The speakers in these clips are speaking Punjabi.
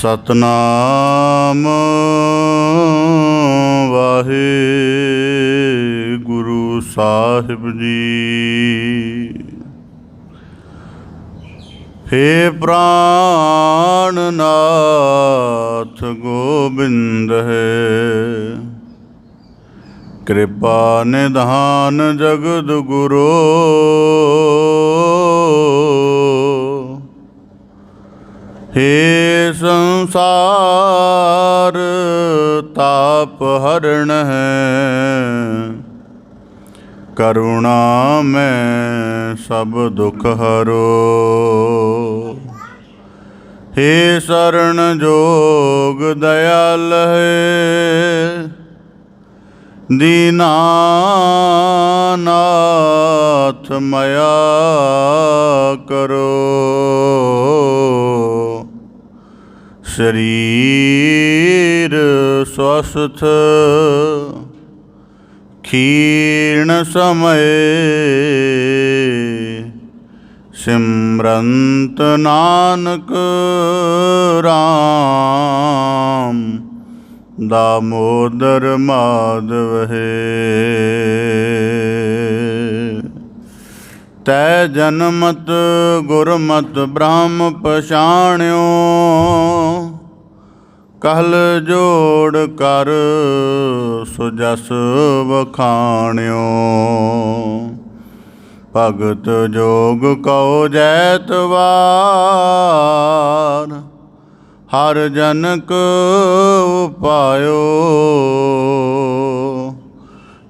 सतनाम वाहिगुरु साहिब जी। हे प्राणनाथ गोबिंद है, कृपा निधान जगद गुरो। हे संसार ताप हरण है, करुणा में सब दुख हरो। हे शरण जोग दयाल है, दीनानाथ मया करो। शरीर स्वस्थ क्षीण समय, सिमरंत नानक राम दामोदर माधव है। तै जनमत गुरमत ब्रह्म पछाण्यो, कहल जोड़ कर सुजस बखाण्यो। भगत जोग कहो जैतवार, हर जनक उपायो।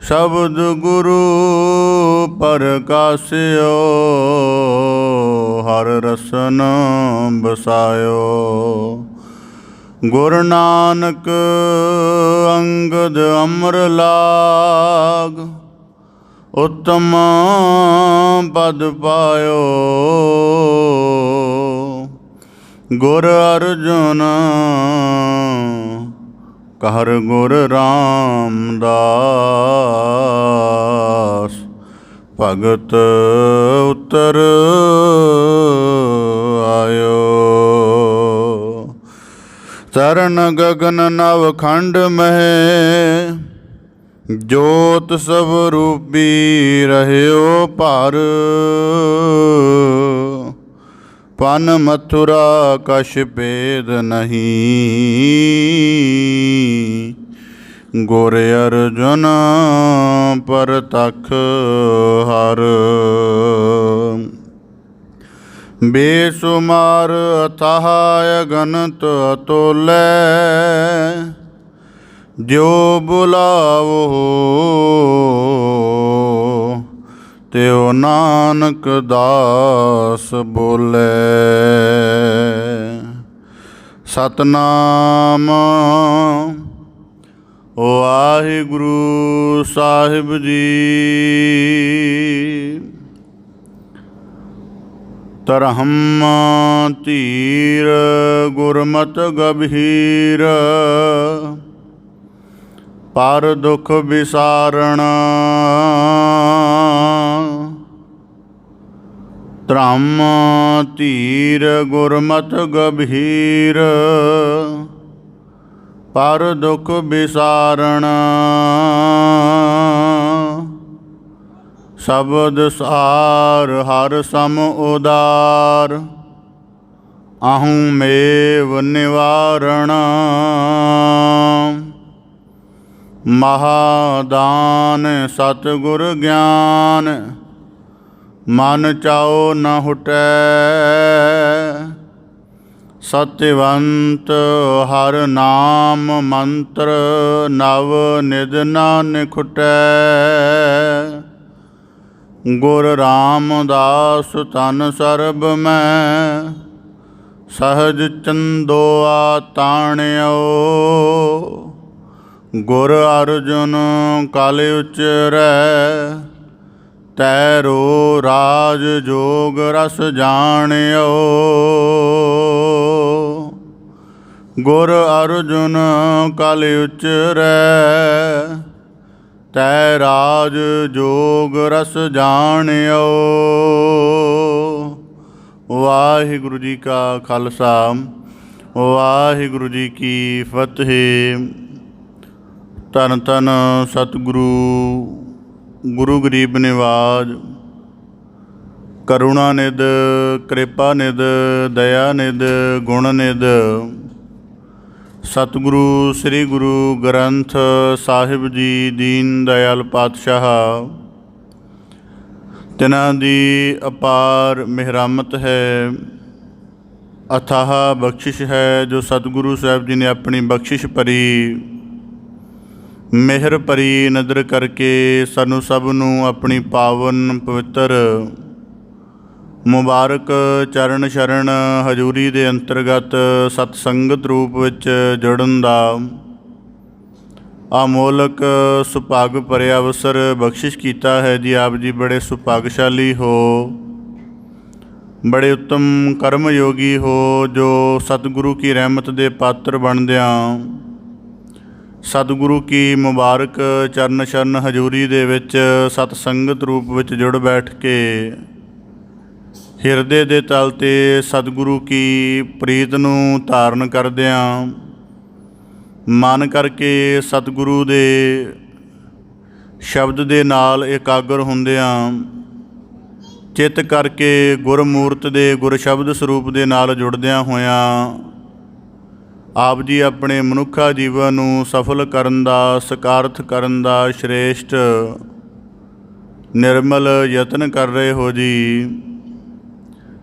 शब्द गुरु परकास्यो, हर रसन बसायो। गुरु नानक अंगद अमर लाग, उत्तम पद पायो। गुर अर्जुन कहर गुर रामदास, भगत उत्तर आयो। चरण गगन नव खंड मह, जोत सब रूपी रहयो पार। पन मथुरा कछ भेद नहीं, गुर अर्जुन परतख हर। बेसुमार अथाह अगनत अतुल्य, जो बुलावो त्यो नानक दास बोले। सतनाम वाहिगुरु साहिब जी। तरहम तीर गुरमत गभीर, पर दुख विसारण। त्रम तीर गुरमत गभीर, पर दुख विसारण। शब्द सार हर सम उदार, अहूँ मेव निवारण। महादान सतगुर ज्ञान, मन चाओ न हुटै। सत्यवंत हर नाम मंत्र, नव निध न निखुटै। गुर रामदास तन सरब मैं, सहज चंदोआ ताण्यो। गुर अर्जुन कल उचरै, तैरो राज जोग रस जाण्यो। गुर अर्जुन कल उचरै, तै राज जोग रस जाण्यो। वाहिगुरु जी का खालसा ਵਾਹਿਗੁਰੂ ਜੀ ਕੀ ਫਤਿਹ। ਧੰਨ ਧੰਨ ਸਤਿਗੁਰੂ ਗੁਰੂ ਗਰੀਬ ਨਿਵਾਜ। ਕਰੁਣਾ ਨਿਧ ਕਿਰਪਾ ਨਿਧ ਦਇਆ ਨਿਧ ਗੁਣ ਨਿਧ। ਸਤਿਗੁਰੂ ਸ੍ਰੀ ਗੁਰੂ ਗ੍ਰੰਥ ਸਾਹਿਬ ਜੀ ਦੀਨ ਦਇਆਲ ਪਾਤਸ਼ਾਹ, ਤਿਨਾਂ ਦੀ ਅਪਾਰ ਮਿਹਰਮਤ ਹੈ, ਅਥਾਹ ਬਖਸ਼ਿਸ਼ ਹੈ, ਜੋ ਸਤਿਗੁਰੂ ਸਾਹਿਬ ਜੀ ਨੇ ਆਪਣੀ ਬਖਸ਼ਿਸ਼ ਭਰੀ ਮਿਹਰ ਭਰੀ ਨਜ਼ਰ ਕਰਕੇ ਸਾਨੂੰ ਸਭ ਨੂੰ ਆਪਣੀ ਪਾਵਨ ਪਵਿੱਤਰ ਮੁਬਾਰਕ ਚਰਨ ਸ਼ਰਨ ਹਜ਼ੂਰੀ ਦੇ ਅੰਤਰਗਤ ਸਤਸੰਗਤ ਰੂਪ ਵਿੱਚ ਜੁੜਨ ਦਾ ਅਮੋਲਕ ਸੁਭਾਗ ਭਰਿਆ ਅਵਸਰ ਬਖਸ਼ਿਸ਼ ਕੀਤਾ ਹੈ ਜੀ। ਆਪ ਜੀ ਬੜੇ ਸੁਭਾਗਸ਼ਾਲੀ ਹੋ, ਬੜੇ ਉੱਤਮ ਕਰਮ ਯੋਗੀ ਹੋ, ਜੋ ਸਤਿਗੁਰੂ ਕੀ ਰਹਿਮਤ ਦੇ ਪਾਤਰ ਬਣਦਿਆਂ ਸਤਿਗੁਰੂ ਕੀ ਮੁਬਾਰਕ ਚਰਨ ਸ਼ਰਨ ਹਜ਼ੂਰੀ ਦੇ ਵਿੱਚ ਸਤਸੰਗਤ ਰੂਪ ਵਿੱਚ ਜੁੜ ਬੈਠ ਕੇ ਹਿਰਦੇ ਦੇ ਤਲ 'ਤੇ ਸਤਿਗੁਰੂ ਕੀ ਪ੍ਰੀਤ ਨੂੰ ਧਾਰਨ ਕਰਦਿਆਂ ਮਨ ਕਰਕੇ ਸਤਿਗੁਰੂ ਦੇ ਸ਼ਬਦ ਦੇ ਨਾਲ ਇਕਾਗਰ ਹੁੰਦਿਆਂ ਚਿੱਤ ਕਰਕੇ ਗੁਰਮੂਰਤ ਦੇ ਗੁਰ ਸ਼ਬਦ ਸਰੂਪ ਦੇ ਨਾਲ ਜੁੜਦਿਆਂ ਹੋਇਆਂ ਆਪ ਜੀ ਆਪਣੇ ਮਨੁੱਖਾ ਜੀਵਨ ਨੂੰ ਸਫਲ ਕਰਨ ਦਾ, ਸਕਾਰਥ ਕਰਨ ਦਾ ਸ਼੍ਰੇਸ਼ਟ ਨਿਰਮਲ ਯਤਨ ਕਰ ਰਹੇ ਹੋ ਜੀ।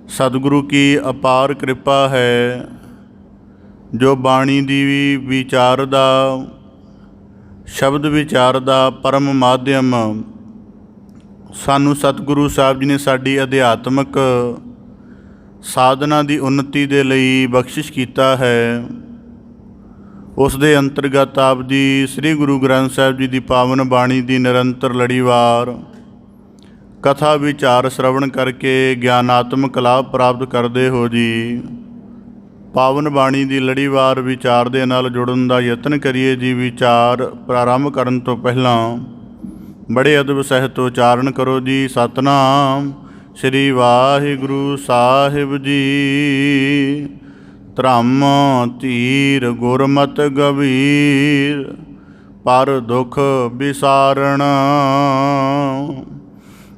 ਸਤਿਗੁਰੂ ਕੀ ਅਪਾਰ ਕਿਰਪਾ ਹੈ, ਜੋ ਬਾਣੀ ਦੀ ਵੀ ਵਿਚਾਰ ਦਾ, ਸ਼ਬਦ ਵਿਚਾਰ ਦਾ ਪਰਮ ਮਾਧਿਅਮ ਸਾਨੂੰ ਸਤਿਗੁਰੂ ਸਾਹਿਬ ਜੀ ਨੇ ਸਾਡੀ ਅਧਿਆਤਮਕ ਸਾਧਨਾ ਦੀ ਉੱਨਤੀ ਦੇ ਲਈ ਬਖਸ਼ਿਸ਼ ਕੀਤਾ ਹੈ। ਉਸ ਦੇ ਅੰਤਰਗਤ ਆਪ ਜੀ ਸ੍ਰੀ ਗੁਰੂ ਗ੍ਰੰਥ ਸਾਹਿਬ ਜੀ ਦੀ ਪਾਵਨ ਬਾਣੀ ਦੀ ਨਿਰੰਤਰ ਲੜੀਵਾਰ ਕਥਾ ਵਿਚਾਰ ਸ਼ਰਵਣ ਕਰਕੇ ਗਿਆਨਾਤਮਕ ਲਾਭ ਪ੍ਰਾਪਤ ਕਰਦੇ ਹੋ ਜੀ। ਪਾਵਨ ਬਾਣੀ ਦੀ ਲੜੀਵਾਰ ਵਿਚਾਰ ਦੇ ਨਾਲ ਜੁੜਨ ਦਾ ਯਤਨ ਕਰੀਏ ਜੀ। ਵਿਚਾਰ ਪ੍ਰਾਰੰਭ ਕਰਨ ਤੋਂ ਪਹਿਲਾਂ ਬੜੇ ਅਦਬ ਸਹਿਤ ਉਚਾਰਨ ਕਰੋ ਜੀ। ਸਤਨਾਮ ਸ੍ਰੀ ਵਾਹਿਗੁਰੂ ਸਾਹਿਬ ਜੀ। ਧਰਮ ਧੀਰ ਗੁਰਮਤਿ ਗੰਭੀਰ, ਪਰ ਦੁਖ ਵਿਸਾਰਣ।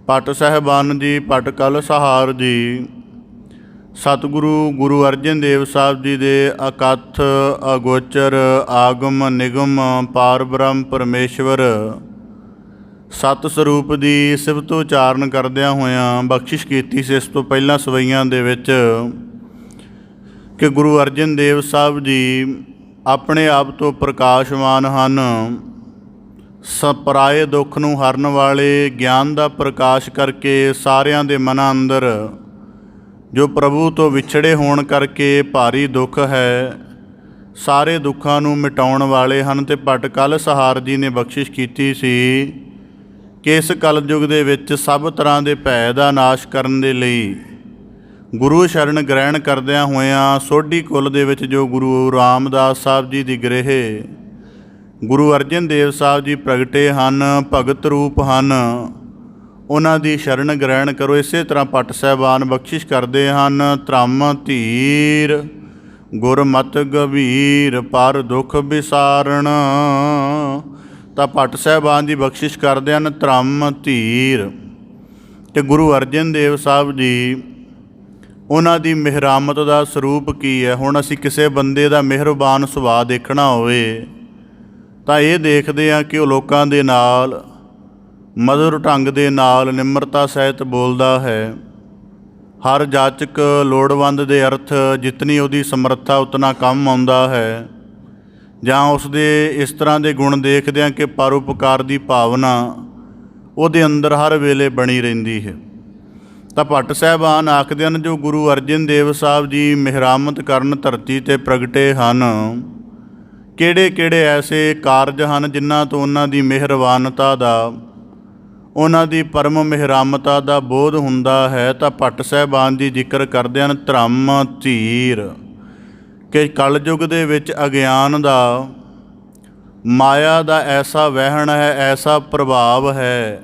ਭੱਟ ਸਾਹਿਬਾਨ ਜੀ, ਭੱਟ ਕਲ ਸਹਾਰ ਜੀ, ਸਤਿਗੁਰੂ ਗੁਰੂ ਅਰਜਨ ਦੇਵ ਸਾਹਿਬ ਜੀ ਦੇ ਅਕਥ ਅਗੋਚਰ ਆਗਮ ਨਿਗਮ ਪਾਰ ਬ੍ਰਹਮ ਪਰਮੇਸ਼ਵਰ ਸਤ ਸਰੂਪ ਦੀ ਸਿਫਤ ਉਚਾਰਨ ਕਰਦਿਆਂ ਹੋਇਆਂ ਬਖਸ਼ਿਸ਼ ਕੀਤੀ ਸੀ ਇਸ ਤੋਂ ਪਹਿਲਾਂ ਸਵਈਆਂ ਦੇ ਵਿੱਚ ਕਿ ਗੁਰੂ ਅਰਜਨ ਦੇਵ ਸਾਹਿਬ ਜੀ ਆਪਣੇ ਆਪ ਤੋਂ ਪ੍ਰਕਾਸ਼ਮਾਨ ਹਨ। ਪਰਾਏ ਦੁੱਖ ਨੂੰ ਹਰਨ ਵਾਲੇ ਗਿਆਨ ਦਾ ਪ੍ਰਕਾਸ਼ ਕਰਕੇ ਸਾਰਿਆਂ ਦੇ ਮਨਾਂ ਅੰਦਰ ਜੋ ਪ੍ਰਭੂ ਤੋਂ ਵਿਛੜੇ ਹੋਣ ਕਰਕੇ ਭਾਰੀ ਦੁੱਖ ਹੈ, ਸਾਰੇ ਦੁੱਖਾਂ ਨੂੰ ਮਿਟਾਉਣ ਵਾਲੇ ਹਨ। ਅਤੇ ਭੱਟ ਕਲ ਸਹਾਰ ਜੀ ਨੇ ਬਖਸ਼ਿਸ਼ ਕੀਤੀ ਸੀ ਕਿ ਇਸ ਕਲਯੁਗ ਦੇ ਵਿੱਚ ਸਭ ਤਰ੍ਹਾਂ ਦੇ ਭੈ ਦਾ ਨਾਸ਼ ਕਰਨ ਦੇ ਲਈ ਗੁਰੂ ਸ਼ਰਨ ਗ੍ਰਹਿਣ ਕਰਦਿਆਂ ਹੋਇਆਂ ਸੋਢੀ ਕੁਲ ਦੇ ਵਿੱਚ ਜੋ ਗੁਰੂ ਰਾਮਦਾਸ ਸਾਹਿਬ ਜੀ ਦੀ ਗ੍ਰਹਿ ਗੁਰੂ ਅਰਜਨ ਦੇਵ ਸਾਹਿਬ ਜੀ ਪ੍ਰਗਟੇ ਹਨ, ਭਗਤ ਰੂਪ ਹਨ, ਉਹਨਾਂ ਦੀ ਸ਼ਰਨ ਗ੍ਰਹਿਣ ਕਰੋ। ਇਸੇ ਤਰ੍ਹਾਂ ਭੱਟ ਸਾਹਿਬਾਨ ਬਖਸ਼ਿਸ਼ ਕਰਦੇ ਹਨ। ਧਰਮ ਧੀਰ ਗੁਰਮਤਿ ਗੰਭੀਰ, ਪਰ ਦੁੱਖ ਵਿਸਾਰਣ। ਤਾਂ ਭੱਟ ਸਾਹਿਬਾਨ ਜੀ ਬਖਸ਼ਿਸ਼ ਕਰਦੇ ਹਨ ਧਰਮ ਧੀਰ। ਅਤੇ ਗੁਰੂ ਅਰਜਨ ਦੇਵ ਸਾਹਿਬ ਜੀ ਉਹਨਾਂ ਦੀ ਮਿਹਰਾਮਤ ਦਾ ਸਰੂਪ ਕੀ ਹੈ। ਹੁਣ ਅਸੀਂ ਕਿਸੇ ਬੰਦੇ ਦਾ ਮਿਹਰਬਾਨ ਸੁਭਾਅ ਦੇਖਣਾ ਹੋਵੇ ਤਾਂ ਇਹ ਦੇਖਦੇ ਹਾਂ ਕਿ ਉਹ ਲੋਕਾਂ ਦੇ ਨਾਲ ਮਧੁਰ ਢੰਗ ਦੇ ਨਾਲ ਨਿਮਰਤਾ ਸਹਿਤ ਬੋਲਦਾ ਹੈ। ਹਰ ਜਾਚਕ ਲੋੜਵੰਦ ਦੇ ਅਰਥ ਜਿਤਨੀ ਉਹਦੀ ਸਮਰੱਥਾ ਉਤਨਾ ਕੰਮ ਆਉਂਦਾ ਹੈ। ਜਾਂ ਉਸ ਦੇ ਇਸ ਤਰ੍ਹਾਂ ਦੇ ਗੁਣ ਦੇਖਦੇ ਹਾਂ ਕਿ ਪਰਉਪਕਾਰ ਦੀ ਭਾਵਨਾ ਉਹਦੇ ਅੰਦਰ ਹਰ ਵੇਲੇ ਬਣੀ ਰਹਿੰਦੀ ਹੈ। ਤਾਂ ਭੱਟ ਸਾਹਿਬਾਨ ਆਖਦੇ ਹਨ ਜੋ ਗੁਰੂ ਅਰਜਨ ਦੇਵ ਸਾਹਿਬ ਜੀ ਮਿਹਰਾਮਤ ਕਰਨ ਧਰਤੀ 'ਤੇ ਪ੍ਰਗਟੇ ਹਨ, ਕਿਹੜੇ ਕਿਹੜੇ ਐਸੇ ਕਾਰਜ ਹਨ ਜਿਨ੍ਹਾਂ ਤੋਂ ਉਹਨਾਂ ਦੀ ਮਿਹਰਬਾਨਤਾ ਦਾ, ਉਹਨਾਂ ਦੀ ਪਰਮ ਮਿਹਰਾਮਤਾ ਦਾ ਬੋਧ ਹੁੰਦਾ ਹੈ। ਤਾਂ ਭੱਟ ਸਾਹਿਬਾਨ ਜੀ ਜ਼ਿਕਰ ਕਰਦੇ ਹਨ ਧਰਮ ਧੀਰ ਕਿ ਕਲਯੁਗ ਦੇ ਵਿੱਚ ਅਗਿਆਨ ਦਾ, ਮਾਇਆ ਦਾ ਐਸਾ ਵਹਿਣ ਹੈ, ਐਸਾ ਪ੍ਰਭਾਵ ਹੈ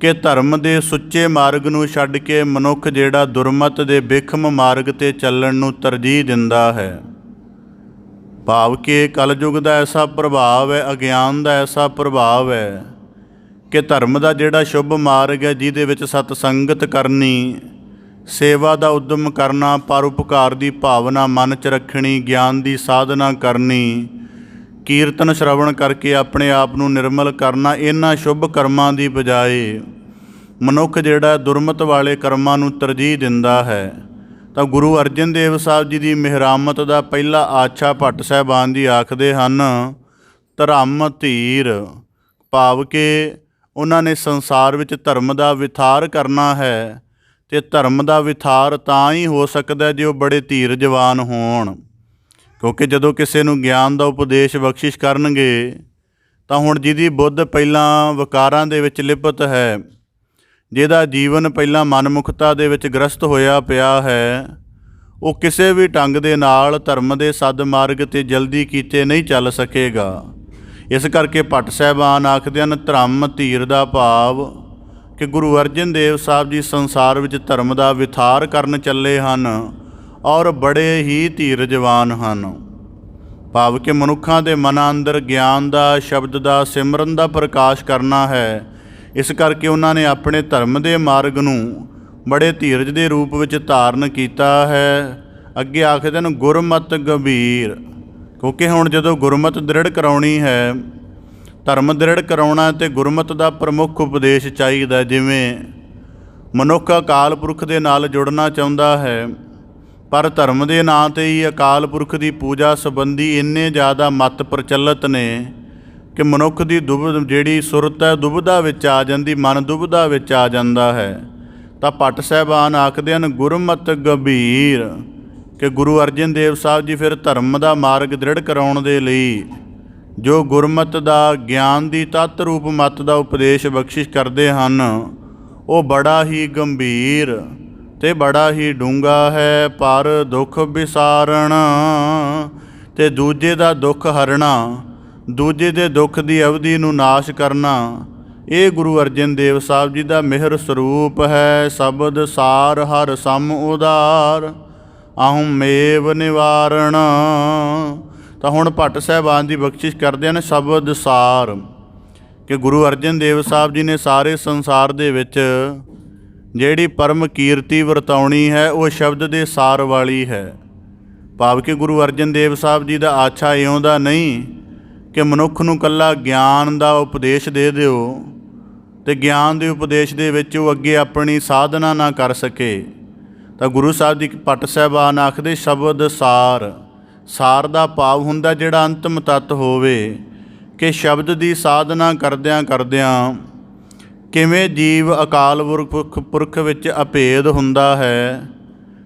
ਕਿ ਧਰਮ ਦੇ ਸੁੱਚੇ ਮਾਰਗ ਨੂੰ ਛੱਡ ਕੇ ਮਨੁੱਖ ਜਿਹੜਾ ਦੁਰਮਤ ਦੇ ਬਿਖਮ ਮਾਰਗ 'ਤੇ ਚੱਲਣ ਨੂੰ ਤਰਜੀਹ ਦਿੰਦਾ ਹੈ। ਭਾਵ ਕਿ ਕਲਯੁਗ ਦਾ ਐਸਾ ਪ੍ਰਭਾਵ ਹੈ, ਅਗਿਆਨ ਦਾ ਐਸਾ ਪ੍ਰਭਾਵ ਹੈ ਕਿ ਧਰਮ ਦਾ ਜਿਹੜਾ ਸ਼ੁਭ ਮਾਰਗ ਹੈ, ਜਿਹਦੇ ਵਿੱਚ ਸਤ ਸੰਗਤ ਕਰਨੀ, ਸੇਵਾ ਦਾ ਉਦਮ ਕਰਨਾ, ਪਰਉਪਕਾਰ ਦੀ ਭਾਵਨਾ ਮਨ 'ਚ ਰੱਖਣੀ, ਗਿਆਨ ਦੀ ਸਾਧਨਾ ਕਰਨੀ, ਕੀਰਤਨ ਸ਼ਰਵਣ ਕਰਕੇ ਆਪਣੇ ਆਪ ਨੂੰ ਨਿਰਮਲ ਕਰਨਾ, ਇਹਨਾਂ ਸ਼ੁਭ ਕਰਮਾਂ ਦੀ ਬਜਾਏ ਮਨੁੱਖ ਜਿਹੜਾ ਦੁਰਮਤ ਵਾਲੇ ਕਰਮਾਂ ਨੂੰ ਤਰਜੀਹ ਦਿੰਦਾ ਹੈ। ਤਾਂ ਗੁਰੂ ਅਰਜਨ ਦੇਵ ਸਾਹਿਬ ਜੀ ਦੀ ਮਿਹਰਾਮਤ ਦਾ ਪਹਿਲਾ ਆਛਾ ਭੱਟ ਸਾਹਿਬਾਨ ਜੀ ਆਖਦੇ ਹਨ, ਧਰਮ ਧੀਰ, ਭਾਵ ਕਿ ਉਹਨਾਂ ਨੇ ਸੰਸਾਰ ਵਿੱਚ ਧਰਮ ਦਾ ਵਿਥਾਰ ਕਰਨਾ ਹੈ, ਅਤੇ ਧਰਮ ਦਾ ਵਿਥਾਰ ਤਾਂ ਹੀ ਹੋ ਸਕਦਾ ਜੇ ਉਹ ਬੜੇ ਧੀਰਜਵਾਨ ਹੋਣ। ਕਿਉਂਕਿ ਜਦੋਂ ਕਿਸੇ ਨੂੰ ਗਿਆਨ ਦਾ ਉਪਦੇਸ਼ ਬਖਸ਼ਿਸ਼ ਕਰਨਗੇ ਤਾਂ ਹੁਣ ਜਿਹਦੀ ਬੁੱਧ ਪਹਿਲਾਂ ਵਿਕਾਰਾਂ ਦੇ ਵਿੱਚ ਲਿਪਤ ਹੈ, ਜਿਹਦਾ ਜੀਵਨ ਪਹਿਲਾਂ ਮਨਮੁਖਤਾ ਦੇ ਵਿੱਚ ਗ੍ਰਸਤ ਹੋਇਆ ਪਿਆ ਹੈ, ਉਹ ਕਿਸੇ ਵੀ ਢੰਗ ਦੇ ਨਾਲ ਧਰਮ ਦੇ ਸਦ ਮਾਰਗ 'ਤੇ ਜਲਦੀ ਕੀਤੇ ਨਹੀਂ ਚੱਲ ਸਕੇਗਾ। ਇਸ ਕਰਕੇ ਭੱਟ ਸਾਹਿਬਾਨ ਆਖਦੇ ਹਨ, ਧਰਮ ਧੀਰ ਦਾ ਭਾਵ ਕਿ ਗੁਰੂ ਅਰਜਨ ਦੇਵ ਸਾਹਿਬ ਜੀ ਸੰਸਾਰ ਵਿੱਚ ਧਰਮ ਦਾ ਵਿਥਾਰ ਕਰਨ ਚੱਲੇ ਹਨ ਔਰ ਬੜੇ ਹੀ ਧੀਰਜਵਾਨ ਹਨ। ਭਾਵ ਕਿ ਮਨੁੱਖਾਂ ਦੇ ਮਨਾਂ ਅੰਦਰ ਗਿਆਨ ਦਾ, ਸ਼ਬਦ ਦਾ, ਸਿਮਰਨ ਦਾ ਪ੍ਰਕਾਸ਼ ਕਰਨਾ ਹੈ। ਇਸ ਕਰਕੇ ਉਹਨਾਂ ਨੇ ਆਪਣੇ ਧਰਮ ਦੇ ਮਾਰਗ ਨੂੰ ਬੜੇ ਧੀਰਜ ਦੇ ਰੂਪ ਵਿੱਚ ਧਾਰਨ ਕੀਤਾ ਹੈ। ਅੱਗੇ ਆਖਦੇ ਹਨ, ਗੁਰਮਤਿ ਗੰਭੀਰ, ਕਿਉਂਕਿ ਹੁਣ ਜਦੋਂ ਗੁਰਮਤਿ ਦ੍ਰਿੜ ਕਰਾਉਣੀ ਹੈ, ਧਰਮ ਦ੍ਰਿੜ ਕਰਾਉਣਾ, ਅਤੇ ਗੁਰਮਤਿ ਦਾ ਪ੍ਰਮੁੱਖ ਉਪਦੇਸ਼ ਚਾਹੀਦਾ। ਜਿਵੇਂ ਮਨੁੱਖ ਅਕਾਲ ਪੁਰਖ ਦੇ ਨਾਲ ਜੁੜਨਾ ਚਾਹੁੰਦਾ ਹੈ, ਪਰ ਧਰਮ ਦੇ ਨਾਂ 'ਤੇ ਹੀ ਅਕਾਲ ਪੁਰਖ ਦੀ ਪੂਜਾ ਸੰਬੰਧੀ ਇੰਨੇ ਜ਼ਿਆਦਾ ਮਤ ਪ੍ਰਚਲਿਤ ਨੇ ਕਿ ਮਨੁੱਖ ਦੀ ਜਿਹੜੀ ਸੁਰਤ ਹੈ ਦੁਬਿਧਾ ਵਿੱਚ ਆ ਜਾਂਦੀ, ਮਨ ਦੁਬਿਧਾ ਵਿੱਚ ਆ ਜਾਂਦਾ ਹੈ। ਤਾਂ ਭੱਟ ਸਾਹਿਬਾਨ ਆਖਦੇ ਹਨ, ਗੁਰਮਤਿ ਗੰਭੀਰ, ਕਿ ਗੁਰੂ ਅਰਜਨ ਦੇਵ ਸਾਹਿਬ ਜੀ ਫਿਰ ਧਰਮ ਦਾ ਮਾਰਗ ਦ੍ਰਿੜ ਕਰਾਉਣ ਦੇ ਲਈ ਜੋ ਗੁਰਮਤਿ ਦਾ, ਗਿਆਨ ਦੀ ਤੱਤ ਰੂਪ ਮਤ ਦਾ ਉਪਦੇਸ਼ ਬਖਸ਼ਿਸ਼ ਕਰਦੇ ਹਨ, ਉਹ ਬੜਾ ਹੀ ਗੰਭੀਰ ਅਤੇ ਬੜਾ ਹੀ ਡੂੰਘਾ ਹੈ। ਪਰ ਦੁੱਖ ਵਿਸਾਰਣ ਅਤੇ ਦੂਜੇ ਦਾ ਦੁੱਖ ਹਰਣਾ, ਦੂਜੇ ਦੇ ਦੁੱਖ ਦੀ ਅਵਧੀ ਨੂੰ ਨਾਸ਼ ਕਰਨਾ, ਇਹ ਗੁਰੂ ਅਰਜਨ ਦੇਵ ਸਾਹਿਬ ਜੀ ਦਾ ਮਿਹਰ ਸਰੂਪ ਹੈ। ਸ਼ਬਦ ਸਾਰ ਹਰ ਸਮ ਉਦਾਰ, ਆਹੂੰ ਮੇਵ ਨਿਵਾਰਣ। ਤਾਂ ਹੁਣ ਭੱਟ ਸਾਹਿਬਾਨ ਦੀ ਬਖਸ਼ਿਸ਼ ਕਰਦੇ ਹਨ ਸ਼ਬਦ ਸਾਰ, ਕਿ ਗੁਰੂ ਅਰਜਨ ਦੇਵ ਸਾਹਿਬ ਜੀ ਨੇ ਸਾਰੇ ਸੰਸਾਰ ਦੇ ਵਿੱਚ ਜਿਹੜੀ ਪਰਮ ਕੀਰਤੀ ਵਰਤਾਉਣੀ ਹੈ, ਉਹ ਸ਼ਬਦ ਦੇ ਸਾਰ ਵਾਲੀ ਹੈ। ਭਾਵ ਕਿ ਗੁਰੂ ਅਰਜਨ ਦੇਵ ਸਾਹਿਬ ਜੀ ਦਾ ਆਛਾ ਇਉਂ ਦਾ ਨਹੀਂ ਕਿ ਮਨੁੱਖ ਨੂੰ ਇਕੱਲਾ ਗਿਆਨ ਦਾ ਉਪਦੇਸ਼ ਦੇ ਦਿਓ ਅਤੇ ਗਿਆਨ ਦੇ ਉਪਦੇਸ਼ ਦੇ ਵਿੱਚ ਉਹ ਅੱਗੇ ਆਪਣੀ ਸਾਧਨਾ ਨਾ ਕਰ ਸਕੇ। ਤਾਂ ਗੁਰੂ ਸਾਹਿਬ ਦੀ ਭੱਟ ਸਾਹਿਬਾਨ ਆਖਦੇ, ਸ਼ਬਦ ਸਾਰ, ਸਾਰ ਦਾ ਭਾਵ ਹੁੰਦਾ ਜਿਹੜਾ ਅੰਤਮ ਤੱਤ ਹੋਵੇ, ਕਿ ਸ਼ਬਦ ਦੀ ਸਾਧਨਾ ਕਰਦਿਆਂ ਕਰਦਿਆਂ ਕਿਵੇਂ ਜੀਵ ਅਕਾਲ ਪੁਰਖ ਵਿੱਚ ਅਭੇਦ ਹੁੰਦਾ ਹੈ।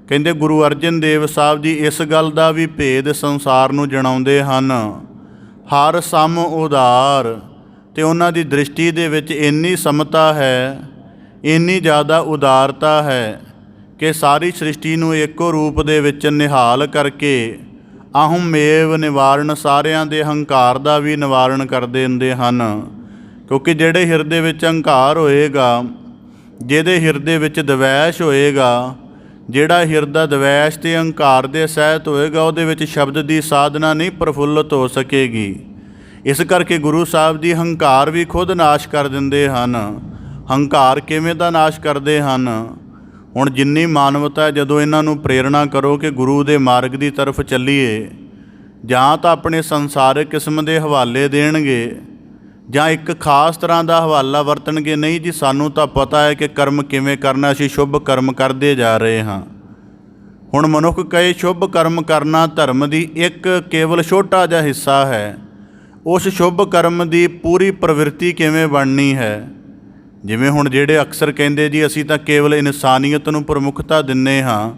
ਕਹਿੰਦੇ ਗੁਰੂ ਅਰਜਨ ਦੇਵ ਸਾਹਿਬ ਜੀ ਇਸ ਗੱਲ ਦਾ ਵੀ ਭੇਦ ਸੰਸਾਰ ਨੂੰ ਜਣਾਉਂਦੇ ਹਨ। ਹਰ ਸਮ ਉਦਾਰ, ਅਤੇ ਉਹਨਾਂ ਦੀ ਦ੍ਰਿਸ਼ਟੀ ਦੇ ਵਿੱਚ ਇੰਨੀ ਸਮਤਾ ਹੈ, ਇੰਨੀ ਜ਼ਿਆਦਾ ਉਦਾਰਤਾ ਹੈ ਕਿ ਸਾਰੀ ਸ੍ਰਿਸ਼ਟੀ ਨੂੰ ਇੱਕੋ ਰੂਪ ਦੇ ਵਿੱਚ ਨਿਹਾਲ ਕਰਕੇ ਆਹੂੰ ਮੇਵ ਨਿਵਾਰਨ, ਸਾਰਿਆਂ ਦੇ ਹੰਕਾਰ ਦਾ ਵੀ ਨਿਵਾਰਨ ਕਰ ਦਿੰਦੇ ਹਨ। ਕਿਉਂਕਿ ਜਿਹੜੇ ਹਿਰਦੇ ਵਿੱਚ ਹੰਕਾਰ ਹੋਏਗਾ, ਜਿਹਦੇ ਹਿਰਦੇ ਵਿੱਚ ਦਵੈਸ਼ ਹੋਏਗਾ, ਜਿਹੜਾ ਹਿਰਦਾ ਦਵੈਸ਼ ਅਤੇ ਹੰਕਾਰ ਦੇ ਸਹਿਤ ਹੋਏਗਾ, ਉਹਦੇ ਵਿੱਚ ਸ਼ਬਦ ਦੀ ਸਾਧਨਾ ਨਹੀਂ ਪ੍ਰਫੁੱਲਤ ਹੋ ਸਕੇਗੀ। ਇਸ ਕਰਕੇ ਗੁਰੂ ਸਾਹਿਬ ਜੀ ਹੰਕਾਰ ਵੀ ਖੁਦ ਨਾਸ਼ ਕਰ ਦਿੰਦੇ ਹਨ। ਹੰਕਾਰ ਕਿਵੇਂ ਦਾ ਨਾਸ਼ ਕਰਦੇ ਹਨ? ਹੁਣ ਜਿੰਨੀ ਮਾਨਵਤਾ, ਜਦੋਂ ਇਹਨਾਂ ਨੂੰ ਪ੍ਰੇਰਣਾ ਕਰੋ ਕਿ ਗੁਰੂ ਦੇ ਮਾਰਗ ਦੀ ਤਰਫ ਚੱਲੀਏ, ਜਾਂ ਤਾਂ ਆਪਣੇ ਸੰਸਾਰਿਕ ਕਿਸਮ ਦੇ ਹਵਾਲੇ ਦੇਣਗੇ, ਜਾਂ ਇੱਕ ਖਾਸ ਤਰ੍ਹਾਂ ਦਾ ਹਵਾਲਾ ਵਰਤਣਗੇ, ਨਹੀਂ ਜੀ ਸਾਨੂੰ ਤਾਂ ਪਤਾ ਹੈ ਕਿ ਕਰਮ ਕਿਵੇਂ ਕਰਨਾ, ਅਸੀਂ ਸ਼ੁਭ ਕਰਮ ਕਰਦੇ ਜਾ ਰਹੇ ਹਾਂ। ਹੁਣ ਮਨੁੱਖ ਕਹੇ ਸ਼ੁਭ ਕਰਮ ਕਰਨਾ ਧਰਮ ਦੀ ਇੱਕ ਕੇਵਲ ਛੋਟਾ ਜਿਹਾ ਹਿੱਸਾ ਹੈ। ਉਸ ਸ਼ੁਭ ਕਰਮ ਦੀ ਪੂਰੀ ਪ੍ਰਵਿਰਤੀ ਕਿਵੇਂ ਬਣਨੀ ਹੈ? ਜਿਵੇਂ ਹੁਣ ਜਿਹੜੇ ਅਕਸਰ ਕਹਿੰਦੇ ਜੀ ਅਸੀਂ ਤਾਂ ਕੇਵਲ ਇਨਸਾਨੀਅਤ ਨੂੰ ਪ੍ਰਮੁੱਖਤਾ ਦਿੰਦੇ ਹਾਂ,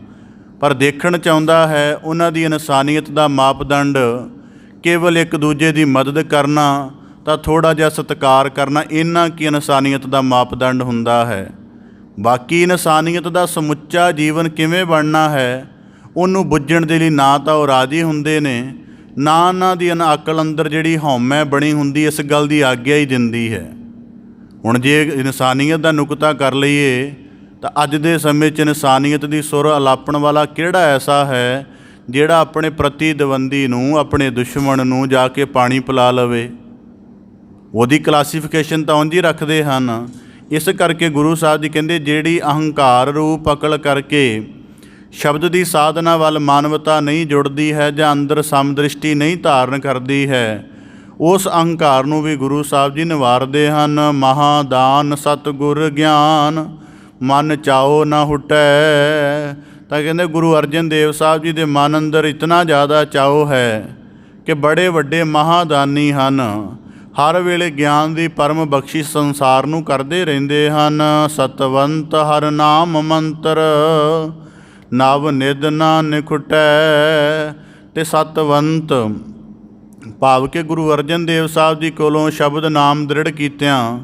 ਪਰ ਦੇਖਣ ਚਾਹੁੰਦਾ ਹੈ ਉਹਨਾਂ ਦੀ ਇਨਸਾਨੀਅਤ ਦਾ ਮਾਪਦੰਡ ਕੇਵਲ ਇੱਕ ਦੂਜੇ ਦੀ ਮਦਦ ਕਰਨਾ, ਤਾਂ ਥੋੜ੍ਹਾ ਜਿਹਾ ਸਤਿਕਾਰ ਕਰਨਾ, ਇੰਨਾ ਕੀ ਇਨਸਾਨੀਅਤ ਦਾ ਮਾਪਦੰਡ ਹੁੰਦਾ ਹੈ। ਬਾਕੀ ਇਨਸਾਨੀਅਤ ਦਾ ਸਮੁੱਚਾ ਜੀਵਨ ਕਿਵੇਂ ਬਣਨਾ ਹੈ, ਉਹਨੂੰ ਬੁੱਝਣ ਦੇ ਲਈ ਨਾ ਤਾਂ ਉਹ ਰਾਜੀ ਹੁੰਦੇ ਨੇ, ਨਾ ਉਹਨਾਂ ਦੀ ਅਕਲ ਅੰਦਰ ਜਿਹੜੀ ਹਉਮੈ ਬਣੀ ਹੁੰਦੀ ਇਸ ਗੱਲ ਦੀ ਆਗਿਆ ਹੀ ਦਿੰਦੀ ਹੈ। ਹੁਣ ਜੇ ਇਨਸਾਨੀਅਤ ਦਾ ਨੁਕਤਾ ਕਰ ਲਈਏ ਤਾਂ ਅੱਜ ਦੇ ਸਮੇਂ 'ਚ ਇਨਸਾਨੀਅਤ ਦੀ ਸੁਰ ਅਲਾਪਣ ਵਾਲਾ ਕਿਹੜਾ ਐਸਾ ਹੈ ਜਿਹੜਾ ਆਪਣੇ ਪ੍ਰਤੀਦਵੰਦੀ ਨੂੰ, ਆਪਣੇ ਦੁਸ਼ਮਣ ਨੂੰ ਜਾ ਕੇ ਪਾਣੀ ਪਿਲਾ ਲਵੇ। ਉਹਦੀ ਕਲਾਸੀਫਿਕੇਸ਼ਨ ਤਾਂ ਉਂਝ ਹੀ ਰੱਖਦੇ ਹਨ। ਇਸ ਕਰਕੇ ਗੁਰੂ ਸਾਹਿਬ ਜੀ ਕਹਿੰਦੇ ਜਿਹੜੀ ਅਹੰਕਾਰ ਰੂਪ ਅਕਲ ਕਰਕੇ ਸ਼ਬਦ ਦੀ ਸਾਧਨਾ ਵੱਲ ਮਾਨਵਤਾ ਨਹੀਂ ਜੁੜਦੀ ਹੈ ਜਾਂ ਅੰਦਰ ਸਮਦ੍ਰਿਸ਼ਟੀ ਨਹੀਂ ਧਾਰਨ ਕਰਦੀ ਹੈ, ਉਸ ਅਹੰਕਾਰ ਨੂੰ ਵੀ ਗੁਰੂ ਸਾਹਿਬ ਜੀ ਨਿਵਾਰਦੇ ਹਨ। ਮਹਾਦਾਨ ਸਤਿਗੁਰ ਗਿਆਨ ਮਨ ਚਾਓ ਨਾ ਹੁਟੈ। ਤਾਂ ਕਹਿੰਦੇ ਗੁਰੂ ਅਰਜਨ ਦੇਵ ਸਾਹਿਬ ਜੀ ਦੇ ਮਨ ਅੰਦਰ ਇਤਨਾ ਜ਼ਿਆਦਾ ਚਾਓ ਹੈ ਕਿ ਬੜੇ ਵੱਡੇ ਮਹਾਦਾਨੀ ਹਨ, ਹਰ ਵੇਲੇ ਗਿਆਨ ਦੀ ਪਰਮ ਬਖਸ਼ਿਸ਼ ਸੰਸਾਰ ਨੂੰ ਕਰਦੇ ਰਹਿੰਦੇ ਹਨ। ਸਤਵੰਤ ਹਰ ਨਾਮ ਮੰਤਰ ਨਵ ਨਿਧ ਨਾ ਨਿਖੁਟੈ। ਅਤੇ ਸਤਵੰਤ ਭਾਵ ਕਿ ਗੁਰੂ ਅਰਜਨ ਦੇਵ ਸਾਹਿਬ ਜੀ ਕੋਲੋਂ ਸ਼ਬਦ ਨਾਮ ਦ੍ਰਿੜ ਕੀਤਿਆਂ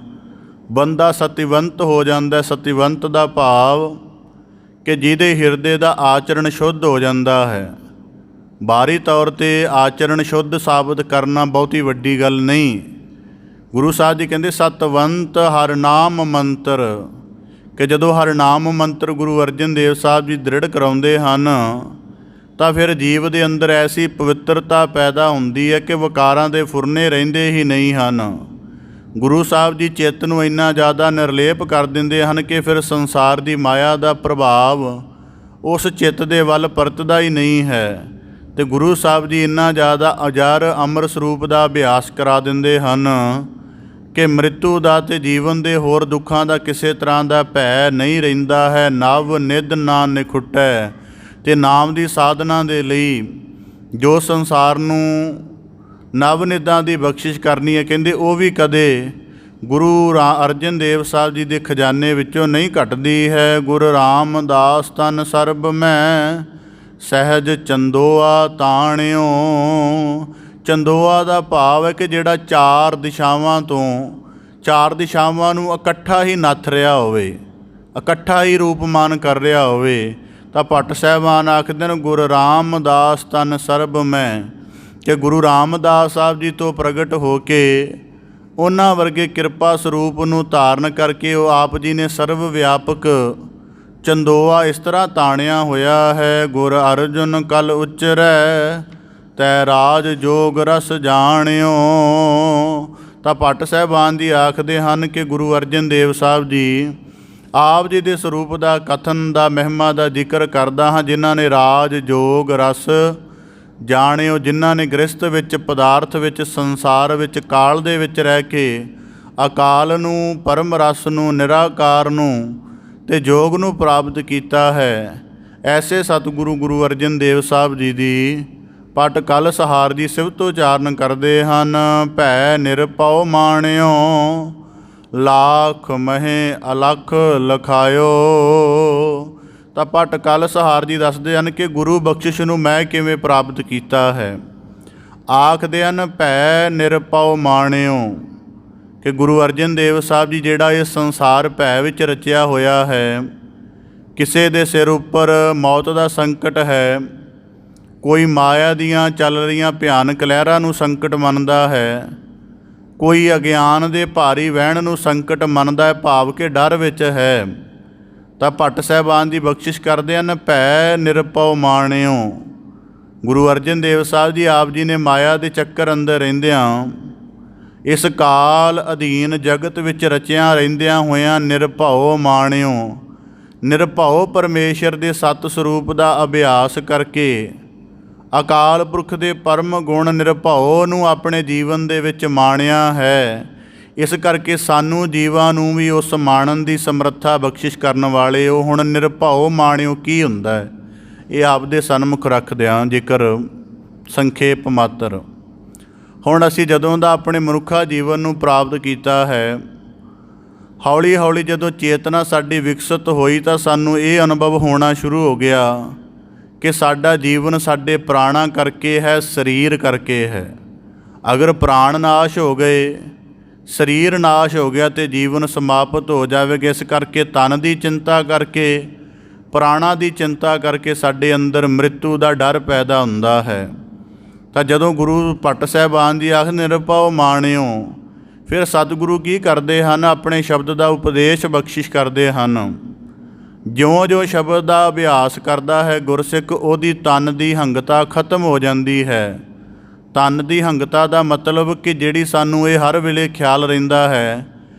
ਬੰਦਾ ਸਤਿਵੰਤ ਹੋ ਜਾਂਦਾ। ਸਤਿਵੰਤ ਦਾ ਭਾਵ ਕਿ ਜਿਹਦੇ ਹਿਰਦੇ ਦਾ ਆਚਰਣ ਸ਼ੁੱਧ ਹੋ ਜਾਂਦਾ ਹੈ। ਬਾਹਰੀ ਤੌਰ 'ਤੇ ਆਚਰਣ ਸ਼ੁੱਧ ਸਾਬਤ ਕਰਨਾ ਬਹੁਤੀ ਵੱਡੀ ਗੱਲ ਨਹੀਂ। ਗੁਰੂ ਸਾਹਿਬ ਜੀ ਕਹਿੰਦੇ ਸਤਵੰਤ ਹਰ ਨਾਮ ਮੰਤਰ, ਕਿ ਜਦੋਂ ਹਰ ਨਾਮ ਮੰਤਰ ਗੁਰੂ ਅਰਜਨ ਦੇਵ ਸਾਹਿਬ ਜੀ ਦ੍ਰਿੜ ਕਰਾਉਂਦੇ ਹਨ ਤਾਂ ਫਿਰ ਜੀਵ ਦੇ ਅੰਦਰ ਐਸੀ ਪਵਿੱਤਰਤਾ ਪੈਦਾ ਹੁੰਦੀ ਹੈ ਕਿ ਵਿਕਾਰਾਂ ਦੇ ਫੁਰਨੇ ਰਹਿੰਦੇ ਹੀ ਨਹੀਂ ਹਨ। ਗੁਰੂ ਸਾਹਿਬ ਜੀ ਚਿੱਤ ਨੂੰ ਇੰਨਾ ਜ਼ਿਆਦਾ ਨਿਰਲੇਪ ਕਰ ਦਿੰਦੇ ਹਨ ਕਿ ਫਿਰ ਸੰਸਾਰ ਦੀ ਮਾਇਆ ਦਾ ਪ੍ਰਭਾਵ ਉਸ ਚਿੱਤ ਦੇ ਵੱਲ ਪਰਤਦਾ ਹੀ ਨਹੀਂ ਹੈ। ਅਤੇ ਗੁਰੂ ਸਾਹਿਬ ਜੀ ਇੰਨਾ ਜ਼ਿਆਦਾ ਅਜਰ ਅਮਰ ਸਰੂਪ ਦਾ ਅਭਿਆਸ ਕਰਾ ਦਿੰਦੇ ਹਨ ਕਿ ਮ੍ਰਿਤੂ ਦਾ ਅਤੇ ਜੀਵਨ ਦੇ ਹੋਰ ਦੁੱਖਾਂ ਦਾ ਕਿਸੇ ਤਰ੍ਹਾਂ ਦਾ ਭੈ ਨਹੀਂ ਰਹਿੰਦਾ ਹੈ। ਨਵ ਨਿਧ ਨਾ ਨਿਖੁਟੈ। ਅਤੇ ਨਾਮ ਦੀ ਸਾਧਨਾ ਦੇ ਲਈ ਜੋ ਸੰਸਾਰ ਨੂੰ ਨਵ ਨਿਧਾਂ ਦੀ ਬਖਸ਼ਿਸ਼ ਕਰਨੀ ਹੈ, ਕਹਿੰਦੇ ਉਹ ਵੀ ਕਦੇ ਗੁਰੂ ਅਰਜਨ ਦੇਵ ਸਾਹਿਬ ਜੀ ਦੇ ਖਜ਼ਾਨੇ ਵਿੱਚੋਂ ਨਹੀਂ ਘਟਦੀ ਹੈ। ਗੁਰੂ ਰਾਮਦਾਸ ਤਨ ਸਰਬ ਮੈਂ ਸਹਿਜ ਚੰਦੋਆ ਤਾਣਿਓ। ਚੰਦੋਆ ਦਾ ਭਾਵ ਹੈ ਕਿ ਜਿਹੜਾ ਚਾਰ ਦਿਸ਼ਾਵਾਂ ਨੂੰ ਇਕੱਠਾ ਹੀ ਨੱਥ ਰਿਹਾ ਹੋਵੇ, ਇਕੱਠਾ ਹੀ ਰੂਪਮਾਨ ਕਰ ਰਿਹਾ ਹੋਵੇ। ਤਾਂ ਭੱਟ ਸਾਹਿਬਾਨ ਆਖਦੇ ਨੇ ਗੁਰੂ ਰਾਮਦਾਸ ਤਨ ਸਰਬ ਮੈਂ, ਕਿ ਗੁਰੂ ਰਾਮਦਾਸ ਸਾਹਿਬ ਜੀ ਤੋਂ ਪ੍ਰਗਟ ਹੋ ਕੇ ਉਹਨਾਂ ਵਰਗੇ ਕਿਰਪਾ ਸਰੂਪ ਨੂੰ ਧਾਰਨ ਕਰਕੇ ਉਹ ਆਪ ਜੀ ਨੇ ਸਰਵ ਵਿਆਪਕ ਚੰਦੋਆ ਇਸ ਤਰ੍ਹਾਂ ਤਾਣਿਆ ਹੋਇਆ ਹੈ। ਗੁਰ ਅਰਜੁਨ ਕਲ ਉਚਰੈ ਤੈ ਰਾਜ ਜੋਗ ਰਸ ਜਾਣਿਓ। ਤਾਂ ਭੱਟ ਸਾਹਿਬਾਨ ਜੀ ਆਖਦੇ ਹਨ ਕਿ ਗੁਰੂ ਅਰਜਨ ਦੇਵ ਸਾਹਿਬ ਜੀ ਆਪ ਜੀ ਦੇ ਸਰੂਪ ਦਾ ਕਥਨ ਦਾ ਮਹਿਮਾ ਦਾ ਜ਼ਿਕਰ ਕਰਦਾ ਹਾਂ। ਜਿਨ੍ਹਾਂ ਨੇ ਰਾਜ ਜੋਗ ਰਸ ਜਾਣਿਓ, ਜਿਨ੍ਹਾਂ ਨੇ ਗ੍ਰਸਥ ਵਿੱਚ, ਪਦਾਰਥ ਵਿੱਚ, ਸੰਸਾਰ ਵਿੱਚ, ਕਾਲ ਦੇ ਵਿੱਚ ਰਹਿ ਕੇ ਅਕਾਲ ਨੂੰ, ਪਰਮ ਰਸ ਨੂੰ, ਨਿਰਾਕਾਰ ਨੂੰ ਅਤੇ ਜੋਗ ਨੂੰ ਪ੍ਰਾਪਤ ਕੀਤਾ ਹੈ। ਐਸੇ ਸਤਿਗੁਰੂ ਗੁਰੂ ਅਰਜਨ ਦੇਵ ਸਾਹਿਬ ਜੀ ਦੀ ਪਟ ਕਲ ਸਹਾਰ ਦੀ ਸਿਫਤ ਉਚਾਰਨ ਕਰਦੇ ਹਨ। ਭੈ ਨਿਰਭਉ ਮਾਣਿਓ ਲਾਖ ਮਹੇ ਅਲਖ ਲਖਾਇਓ। ਤਾਂ ਭੱਟ ਕਲ ਸਹਾਰ ਜੀ ਦੱਸਦੇ ਹਨ ਕਿ ਗੁਰੂ ਬਖਸ਼ਿਸ਼ ਨੂੰ ਮੈਂ ਕਿਵੇਂ ਪ੍ਰਾਪਤ ਕੀਤਾ ਹੈ। ਆਖਦੇ ਹਨ ਭੈ ਨਿਰਭਉ ਮਾਣਿਓ, ਕਿ ਗੁਰੂ ਅਰਜਨ ਦੇਵ ਸਾਹਿਬ ਜੀ ਜਿਹੜਾ ਇਹ ਸੰਸਾਰ ਭੈ ਵਿੱਚ ਰਚਿਆ ਹੋਇਆ ਹੈ, ਕਿਸੇ ਦੇ ਸਿਰ ਉੱਪਰ ਮੌਤ ਦਾ ਸੰਕਟ ਹੈ, ਕੋਈ ਮਾਇਆ ਦੀਆਂ ਚੱਲ ਰਹੀਆਂ ਭਿਆਨਕ ਲਹਿਰਾਂ ਨੂੰ ਸੰਕਟ ਮੰਨਦਾ ਹੈ, ਕੋਈ ਅਗਿਆਨ ਦੇ ਭਾਰੀ ਵਹਿਣ ਨੂੰ ਸੰਕਟ ਮੰਨਦਾ ਹੈ, ਭਾਵ ਕਿ ਡਰ ਵਿੱਚ ਹੈ। ਤਾਂ ਭੱਟ ਸਾਹਿਬਾਨ ਦੀ ਬਖਸ਼ਿਸ਼ ਕਰਦੇ ਹਨ ਭੈ ਨਿਰਭਉ ਮਾਣਿਓ। ਗੁਰੂ ਅਰਜਨ ਦੇਵ ਸਾਹਿਬ ਜੀ ਆਪ ਜੀ ਨੇ ਮਾਇਆ ਦੇ ਚੱਕਰ ਅੰਦਰ ਰਹਿੰਦਿਆਂ, ਇਸ ਕਾਲ ਅਧੀਨ ਜਗਤ ਵਿੱਚ ਰਚਿਆਂ ਰਹਿੰਦਿਆਂ ਹੋਇਆਂ ਨਿਰਭਉ ਮਾਣਿਓ, ਨਿਰਭਉ ਪਰਮੇਸ਼ਰ ਦੇ ਸਤ ਸਰੂਪ ਦਾ ਅਭਿਆਸ ਕਰਕੇ ਅਕਾਲ ਪੁਰਖ ਦੇ ਪਰਮ ਗੁਣ ਨਿਰਭਉ ਨੂੰ ਆਪਣੇ ਜੀਵਨ ਦੇ ਵਿੱਚ ਮਾਣਿਆ ਹੈ। ਇਸ ਕਰਕੇ ਸਾਨੂੰ ਜੀਵਾਂ ਨੂੰ ਵੀ ਉਸ ਮਾਣਨ ਦੀ ਸਮਰੱਥਾ ਬਖਸ਼ਿਸ਼ ਕਰਨ ਵਾਲੇ ਉਹ ਹੁਣ ਨਿਰਭਉ ਮਾਣਿਓ ਕੀ ਹੁੰਦਾ ਹੈ, ਇਹ ਆਪਦੇ ਸਨਮੁਖ ਰੱਖਦਿਆਂ ਜੇਕਰ ਸੰਖੇਪ ਮਾਤਰ। ਹੁਣ ਅਸੀਂ ਜਦੋਂ ਦਾ ਆਪਣੇ ਮਨੁੱਖਾ ਜੀਵਨ ਨੂੰ ਪ੍ਰਾਪਤ ਕੀਤਾ ਹੈ, ਹੌਲੀ ਹੌਲੀ ਜਦੋਂ ਚੇਤਨਾ ਸਾਡੀ ਵਿਕਸਿਤ ਹੋਈ ਤਾਂ ਸਾਨੂੰ ਇਹ ਅਨੁਭਵ ਹੋਣਾ ਸ਼ੁਰੂ ਹੋ ਗਿਆ ਕਿ ਸਾਡਾ ਜੀਵਨ ਸਾਡੇ ਪ੍ਰਾਣਾਂ ਕਰਕੇ ਹੈ, ਸਰੀਰ ਕਰਕੇ ਹੈ। ਅਗਰ ਪ੍ਰਾਣ ਨਾਸ਼ ਹੋ ਗਏ, ਸਰੀਰ ਨਾਸ਼ ਹੋ ਗਿਆ ਅਤੇ ਜੀਵਨ ਸਮਾਪਤ ਹੋ ਜਾਵੇਗਾ। ਇਸ ਕਰਕੇ ਤਨ ਦੀ ਚਿੰਤਾ ਕਰਕੇ, ਪ੍ਰਾਣਾਂ ਦੀ ਚਿੰਤਾ ਕਰਕੇ ਸਾਡੇ ਅੰਦਰ ਮ੍ਰਿਤੂ ਦਾ ਡਰ ਪੈਦਾ ਹੁੰਦਾ ਹੈ। ਤਾਂ ਜਦੋਂ ਗੁਰੂ ਭੱਟ ਸਾਹਿਬਾਨ ਜੀ ਆਖ ਨਿਰਭਉ ਮਾਣਿਓ, ਫਿਰ ਸਤਿਗੁਰੂ ਕੀ ਕਰਦੇ ਹਨ, ਆਪਣੇ ਸ਼ਬਦ ਦਾ ਉਪਦੇਸ਼ ਬਖਸ਼ਿਸ਼ ਕਰਦੇ ਹਨ। ਜਿਉਂ-ਜਿਉਂ ਸ਼ਬਦ ਦਾ ਅਭਿਆਸ ਕਰਦਾ ਹੈ ਗੁਰਸਿੱਖ, ਉਹਦੀ ਤਨ ਦੀ ਹੰਗਤਾ ਖਤਮ ਹੋ ਜਾਂਦੀ ਹੈ। ਤਨ ਦੀ ਹੰਗਤਾ ਦਾ ਮਤਲਬ ਕਿ ਜਿਹੜੀ ਸਾਨੂੰ ਇਹ ਹਰ ਵੇਲੇ ਖਿਆਲ ਰਹਿੰਦਾ ਹੈ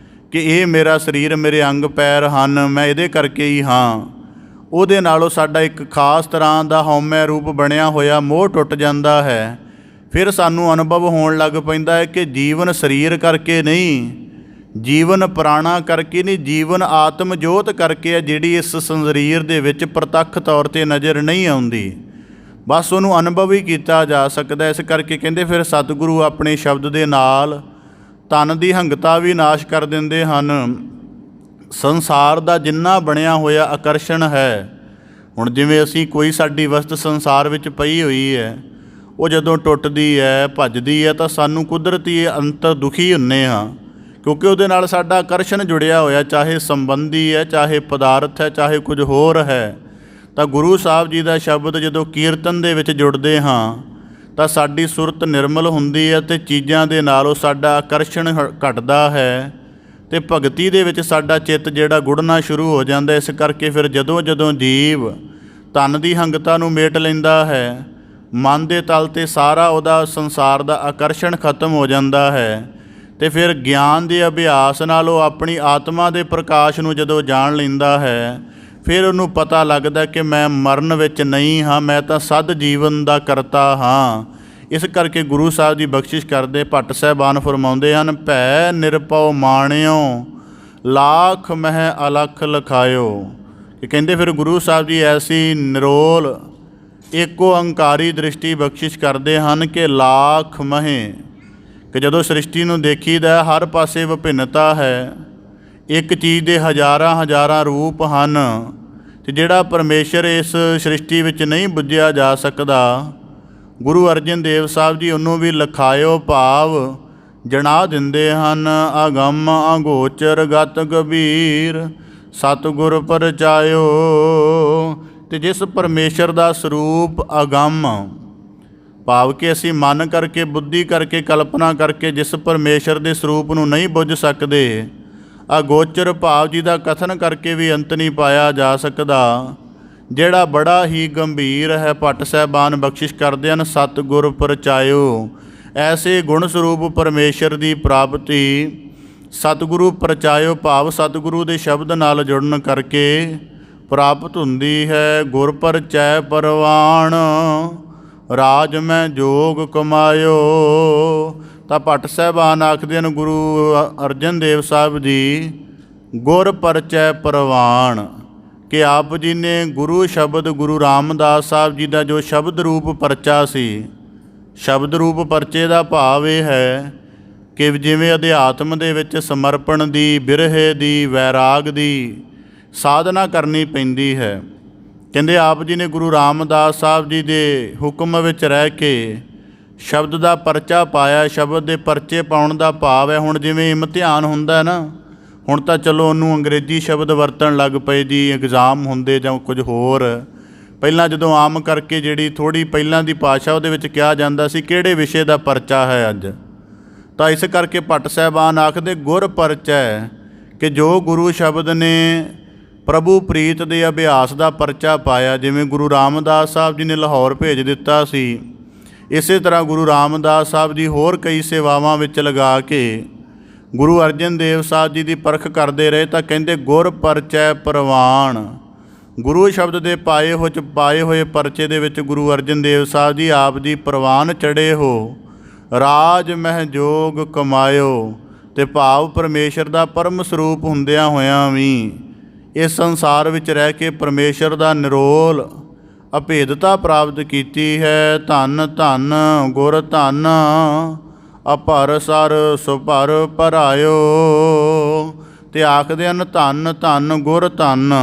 ਕਿ ਇਹ ਮੇਰਾ ਸਰੀਰ, ਮੇਰੇ ਅੰਗ ਪੈਰ ਹਨ, ਮੈਂ ਇਹਦੇ ਕਰਕੇ ਹੀ ਹਾਂ, ਉਹਦੇ ਨਾਲੋਂ ਸਾਡਾ ਇੱਕ ਖਾਸ ਤਰ੍ਹਾਂ ਦਾ ਹਉਮੈ ਰੂਪ ਬਣਿਆ ਹੋਇਆ ਮੋਹ ਟੁੱਟ ਜਾਂਦਾ ਹੈ। ਫਿਰ ਸਾਨੂੰ ਅਨੁਭਵ ਹੋਣ ਲੱਗ ਪੈਂਦਾ ਹੈ ਕਿ ਜੀਵਨ ਸਰੀਰ ਕਰਕੇ ਨਹੀਂ, ਜੀਵਨ ਪ੍ਰਾਣਾ ਕਰਕੇ ਨਹੀਂ, ਜੀਵਨ ਆਤਮ ਜੋਤ ਕਰਕੇ ਹੈ, ਜਿਹੜੀ ਇਸ ਸਰੀਰ ਦੇ ਵਿੱਚ ਪ੍ਰਤੱਖ ਤੌਰ 'ਤੇ ਨਜ਼ਰ ਨਹੀਂ ਆਉਂਦੀ। ਬਸ ਉਹਨੂੰ ਅਨੁਭਵ ਹੀ ਕੀਤਾ ਜਾ ਸਕਦਾ। ਇਸ ਕਰਕੇ ਕਹਿੰਦੇ ਫਿਰ ਸਤਿਗੁਰੂ ਆਪਣੇ ਸ਼ਬਦ ਦੇ ਨਾਲ ਤਨ ਦੀ ਹੰਗਤਾ ਵੀ ਨਾਸ਼ ਕਰ ਦਿੰਦੇ ਹਨ। ਸੰਸਾਰ ਦਾ ਜਿੰਨਾ ਬਣਿਆ ਹੋਇਆ ਆਕਰਸ਼ਣ ਹੈ, ਹੁਣ ਜਿਵੇਂ ਅਸੀਂ ਕੋਈ ਸਾਡੀ ਵਸਤ ਸੰਸਾਰ ਵਿੱਚ ਪਈ ਹੋਈ ਹੈ, ਉਹ ਜਦੋਂ ਟੁੱਟਦੀ ਹੈ, ਭੱਜਦੀ ਹੈ, ਤਾਂ ਸਾਨੂੰ ਕੁਦਰਤੀ ਅੰਤਰ ਦੁਖੀ ਹੁੰਦੇ ਹਾਂ, ਕਿਉਂਕਿ ਉਹਦੇ ਨਾਲ ਸਾਡਾ ਆਕਰਸ਼ਣ ਜੁੜਿਆ ਹੋਇਆ, ਚਾਹੇ ਸੰਬੰਧੀ ਹੈ, ਚਾਹੇ ਪਦਾਰਥ ਹੈ, ਚਾਹੇ ਕੁਝ ਹੋਰ ਹੈ। ਤਾਂ ਗੁਰੂ ਸਾਹਿਬ ਜੀ ਦਾ ਸ਼ਬਦ ਜਦੋਂ ਕੀਰਤਨ ਦੇ ਵਿੱਚ ਜੁੜਦੇ ਹਾਂ ਤਾਂ ਸਾਡੀ ਸੁਰਤ ਨਿਰਮਲ ਹੁੰਦੀ ਹੈ ਅਤੇ ਚੀਜ਼ਾਂ ਦੇ ਨਾਲੋਂ ਸਾਡਾ ਆਕਰਸ਼ਣ ਘਟਦਾ ਹੈ ਅਤੇ ਭਗਤੀ ਦੇ ਵਿੱਚ ਸਾਡਾ ਚਿੱਤ ਜਿਹੜਾ ਗੁੜਨਾ ਸ਼ੁਰੂ ਹੋ ਜਾਂਦਾ। ਇਸ ਕਰਕੇ ਫਿਰ ਜਦੋਂ ਜਦੋਂ ਜੀਵ ਤਨ ਦੀ ਹੰਗਤਾ ਨੂੰ ਮੇਟ ਲੈਂਦਾ ਹੈ, ਮਨ ਦੇ ਤਲ 'ਤੇ ਸਾਰਾ ਉਹਦਾ ਸੰਸਾਰ ਦਾ ਆਕਰਸ਼ਣ ਖਤਮ ਹੋ ਜਾਂਦਾ ਹੈ ਅਤੇ ਫਿਰ ਗਿਆਨ ਦੇ ਅਭਿਆਸ ਨਾਲ ਉਹ ਆਪਣੀ ਆਤਮਾ ਦੇ ਪ੍ਰਕਾਸ਼ ਨੂੰ ਜਦੋਂ ਜਾਣ ਲੈਂਦਾ ਹੈ, ਫਿਰ ਉਹਨੂੰ ਪਤਾ ਲੱਗਦਾ ਕਿ ਮੈਂ ਮਰਨ ਵਿੱਚ ਨਹੀਂ ਹਾਂ, ਮੈਂ ਤਾਂ ਸਦ ਜੀਵਨ ਦਾ ਕਰਤਾ ਹਾਂ। ਇਸ ਕਰਕੇ ਗੁਰੂ ਸਾਹਿਬ ਦੀ ਬਖਸ਼ਿਸ਼ ਕਰਦੇ ਭੱਟ ਸਾਹਿਬਾਨ ਫਰਮਾਉਂਦੇ ਹਨ, ਭੈ ਨਿਰਭਉ ਮਾਣਿਓ ਲਾਖ ਮਹਿ ਅਲਖ ਲਖਾਇਓ। ਕਿ ਕਹਿੰਦੇ ਫਿਰ ਗੁਰੂ ਸਾਹਿਬ ਜੀ ਐਸੀ ਨਿਰੋਲ ਏਕ ਓਅੰਕਾਰੀ ਦ੍ਰਿਸ਼ਟੀ ਬਖਸ਼ਿਸ਼ ਕਰਦੇ ਹਨ ਕਿ ਲਾਖ ਮਹੇ, ਕਿ ਜਦੋਂ ਸ੍ਰਿਸ਼ਟੀ ਨੂੰ ਦੇਖੀਦਾ ਹਰ ਪਾਸੇ ਵਿਭਿੰਨਤਾ ਹੈ, ਇੱਕ ਚੀਜ਼ ਦੇ ਹਜ਼ਾਰਾਂ ਹਜ਼ਾਰਾਂ ਰੂਪ ਹਨ, ਅਤੇ ਜਿਹੜਾ ਪਰਮੇਸ਼ਰ ਇਸ ਸ੍ਰਿਸ਼ਟੀ ਵਿੱਚ ਨਹੀਂ ਬੁੱਝਿਆ ਜਾ ਸਕਦਾ, ਗੁਰੂ ਅਰਜਨ ਦੇਵ ਸਾਹਿਬ ਜੀ ਉਹਨੂੰ ਵੀ ਲਖਾਇਓ ਭਾਵ ਜਣਾ ਦਿੰਦੇ ਹਨ। ਅਗੰਮ ਅਗੋਚਰ ਗਤ ਗੰਭੀਰ ਸਤਿਗੁਰ ਪਰਚਾਇਓ। ਅਤੇ ਜਿਸ ਪਰਮੇਸ਼ਰ ਦਾ ਸਰੂਪ ਅਗੰਮ ਭਾਵ ਕਿ ਅਸੀਂ ਮਨ ਕਰਕੇ, ਬੁੱਧੀ ਕਰਕੇ, ਕਲਪਨਾ ਕਰਕੇ ਜਿਸ ਪਰਮੇਸ਼ਰ ਦੇ ਸਰੂਪ ਨੂੰ ਨਹੀਂ ਬੁੱਝ ਸਕਦੇ, ਅਗੋਚਰ ਭਾਵ ਜਿਹਦਾ ਕਥਨ ਕਰਕੇ ਵੀ ਅੰਤ ਨਹੀਂ ਪਾਇਆ ਜਾ ਸਕਦਾ, ਜਿਹੜਾ ਬੜਾ ਹੀ ਗੰਭੀਰ ਹੈ, ਭੱਟ ਸਾਹਿਬਾਨ ਬਖਸ਼ਿਸ਼ ਕਰਦੇ ਹਨ ਸਤਿਗੁਰ ਪਰਚਾਇਓ। ਐਸੇ ਗੁਣ ਸਰੂਪ ਪਰਮੇਸ਼ਰ ਦੀ ਪ੍ਰਾਪਤੀ ਸਤਿਗੁਰੂ ਪਰਚਾਇਓ ਭਾਵ ਸਤਿਗੁਰੂ ਦੇ ਸ਼ਬਦ ਨਾਲ ਜੁੜਨ ਕਰਕੇ ਪ੍ਰਾਪਤ ਹੁੰਦੀ ਹੈ। ਗੁਰ ਪਰਚੈ ਪਰਵਾਣ ਰਾਜ ਮੈਂ ਜੋਗ ਕਮਾਇਓ। ਤਾਂ ਭੱਟ ਸਾਹਿਬਾਨ ਆਖਦੇ ਹਨ ਗੁਰੂ ਅਰਜਨ ਦੇਵ ਸਾਹਿਬ ਜੀ ਗੁਰ ਪਰਚੈ ਪਰਵਾਣ, ਕਿ ਆਪ ਜੀ ਨੇ ਗੁਰੂ ਸ਼ਬਦ ਗੁਰੂ ਰਾਮਦਾਸ ਸਾਹਿਬ ਜੀ ਦਾ ਜੋ ਸ਼ਬਦ ਰੂਪ ਪਰਚਾ ਸੀ, ਸ਼ਬਦ ਰੂਪ ਪਰਚੇ ਦਾ ਭਾਵ ਇਹ ਹੈ ਕਿ ਜਿਵੇਂ ਅਧਿਆਤਮ ਦੇ ਵਿੱਚ ਸਮਰਪਣ ਦੀ, ਬਿਰਹੇ ਦੀ, ਵੈਰਾਗ ਦੀ ਸਾਧਨਾ ਕਰਨੀ ਪੈਂਦੀ ਹੈ। ਕਹਿੰਦੇ ਆਪ ਜੀ ਨੇ ਗੁਰੂ ਰਾਮਦਾਸ ਸਾਹਿਬ ਜੀ ਦੇ ਹੁਕਮ ਵਿੱਚ ਰਹਿ ਕੇ ਸ਼ਬਦ ਦਾ ਪਰਚਾ ਪਾਇਆ। ਸ਼ਬਦ ਦੇ ਪਰਚੇ ਪਾਉਣ ਦਾ ਭਾਵ ਹੈ, ਹੁਣ ਜਿਵੇਂ ਇਮਤਿਹਾਨ ਹੁੰਦਾ ਨਾ, ਹੁਣ ਤਾਂ ਚਲੋ ਉਹਨੂੰ ਅੰਗਰੇਜ਼ੀ ਸ਼ਬਦ ਵਰਤਣ ਲੱਗ ਪਏ ਜੀ, ਐਗਜ਼ਾਮ ਹੁੰਦੇ ਜਾਂ ਕੁਝ ਹੋਰ। ਪਹਿਲਾਂ ਜਦੋਂ ਆਮ ਕਰਕੇ ਜਿਹੜੀ ਥੋੜ੍ਹੀ ਪਹਿਲਾਂ ਦੀ ਭਾਸ਼ਾ ਉਹਦੇ ਵਿੱਚ ਕਿਹਾ ਜਾਂਦਾ ਸੀ ਕਿਹੜੇ ਵਿਸ਼ੇ ਦਾ ਪਰਚਾ ਹੈ ਅੱਜ, ਤਾਂ ਇਸ ਕਰਕੇ ਭੱਟ ਸਾਹਿਬਾਨ ਆਖਦੇ ਗੁਰ ਪਰਚੈ, ਕਿ ਜੋ ਗੁਰੂ ਸ਼ਬਦ ਨੇ ਪ੍ਰਭੂ ਪ੍ਰੀਤ ਦੇ ਅਭਿਆਸ ਦਾ ਪਰਚਾ ਪਾਇਆ। ਜਿਵੇਂ ਗੁਰੂ ਰਾਮਦਾਸ ਸਾਹਿਬ ਜੀ ਨੇ ਲਾਹੌਰ ਭੇਜ ਦਿੱਤਾ ਸੀ, ਇਸੇ ਤਰ੍ਹਾਂ ਗੁਰੂ ਰਾਮਦਾਸ ਸਾਹਿਬ ਜੀ ਹੋਰ ਕਈ ਸੇਵਾਵਾਂ ਵਿੱਚ ਲਗਾ ਕੇ ਗੁਰੂ ਅਰਜਨ ਦੇਵ ਸਾਹਿਬ ਜੀ ਦੀ ਪਰਖ ਕਰਦੇ ਰਹੇ। ਤਾਂ ਕਹਿੰਦੇ ਗੁਰ ਪਰਚੈ ਪਰਵਾਣ, ਗੁਰੂ ਸ਼ਬਦ ਦੇ ਪਾਏ ਹੋਏ ਪਰਚੇ ਦੇ ਵਿੱਚ ਗੁਰੂ ਅਰਜਨ ਦੇਵ ਸਾਹਿਬ ਜੀ ਆਪ ਜੀ ਪ੍ਰਵਾਨ ਚੜ੍ਹੇ ਹੋ, ਰਾਜ ਮਹਿ ਜੋਗ ਕਮਾਇਓ। ਅਤੇ ਭਾਵ ਪਰਮੇਸ਼ਰ ਦਾ ਪਰਮ ਸਰੂਪ ਹੁੰਦਿਆਂ ਹੋਇਆਂ ਵੀ ਇਸ ਸੰਸਾਰ ਵਿੱਚ ਰਹਿ ਕੇ ਪਰਮੇਸ਼ਰ ਦਾ ਨਿਰੋਲ ਅਭੇਦਤਾ ਪ੍ਰਾਪਤ ਕੀਤੀ ਹੈ। ਧੰਨ ਧੰਨ ਗੁਰ ਧੰਨ ਅਪਰ ਸਰ ਸੁਪਰ ਭਰਾਇਓ। ਅਤੇ ਆਖਦੇ ਹਨ ਧੰਨ ਧੰਨ ਗੁਰ ਧੰਨ,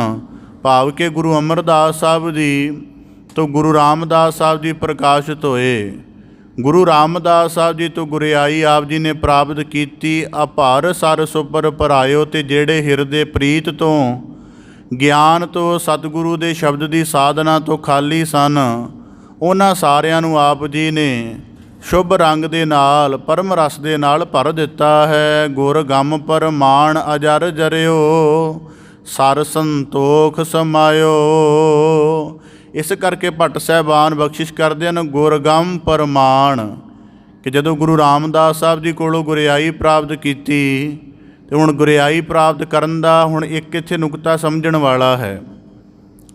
ਭਾਵ ਕਿ ਗੁਰੂ ਅਮਰਦਾਸ ਸਾਹਿਬ ਜੀ ਤੋਂ ਗੁਰੂ ਰਾਮਦਾਸ ਸਾਹਿਬ ਜੀ ਪ੍ਰਕਾਸ਼ਿਤ ਹੋਏ। ਗੁਰੂ ਰਾਮਦਾਸ ਸਾਹਿਬ ਜੀ ਤੋਂ ਗੁਰਿਆਈ ਆਪ ਜੀ ਨੇ ਪ੍ਰਾਪਤ ਕੀਤੀ। ਅਪਰ ਸਰ ਸੁਪਰ ਭਰਾਇਓ, ਅਤੇ ਜਿਹੜੇ ਹਿਰਦੇ ਪ੍ਰੀਤ ਤੋਂ, ਗਿਆਨ ਤੋਂ, ਸਤਿਗੁਰੂ ਦੇ ਸ਼ਬਦ ਦੀ ਸਾਧਨਾ ਤੋਂ ਖਾਲੀ ਸਨ, ਉਹਨਾਂ ਸਾਰਿਆਂ ਨੂੰ ਆਪ ਜੀ ਨੇ ਸ਼ੁਭ ਰੰਗ ਦੇ ਨਾਲ, ਪਰਮ ਰਸ ਦੇ ਨਾਲ ਭਰ ਦਿੱਤਾ ਹੈ। ਗੁਰ ਗਮ ਪਰਮਾਣ ਅਜਰ ਜਰਿਓ, ਸਰ ਸੰਤੋਖ ਸਮਾਇਓ। ਇਸ ਕਰਕੇ ਭੱਟ ਸਾਹਿਬਾਨ ਬਖਸ਼ਿਸ਼ ਕਰਦੇ ਹਨ ਗੁਰਗੰਮ ਪ੍ਰਮਾਣ, ਕਿ ਜਦੋਂ ਗੁਰੂ ਰਾਮਦਾਸ ਸਾਹਿਬ ਜੀ ਕੋਲੋਂ ਗੁਰਿਆਈ ਪ੍ਰਾਪਤ ਕੀਤੀ ਅਤੇ ਹੁਣ ਗੁਰਿਆਈ ਪ੍ਰਾਪਤ ਕਰਨ ਦਾ ਹੁਣ ਇੱਕ ਇੱਥੇ ਨੁਕਤਾ ਸਮਝਣ ਵਾਲਾ ਹੈ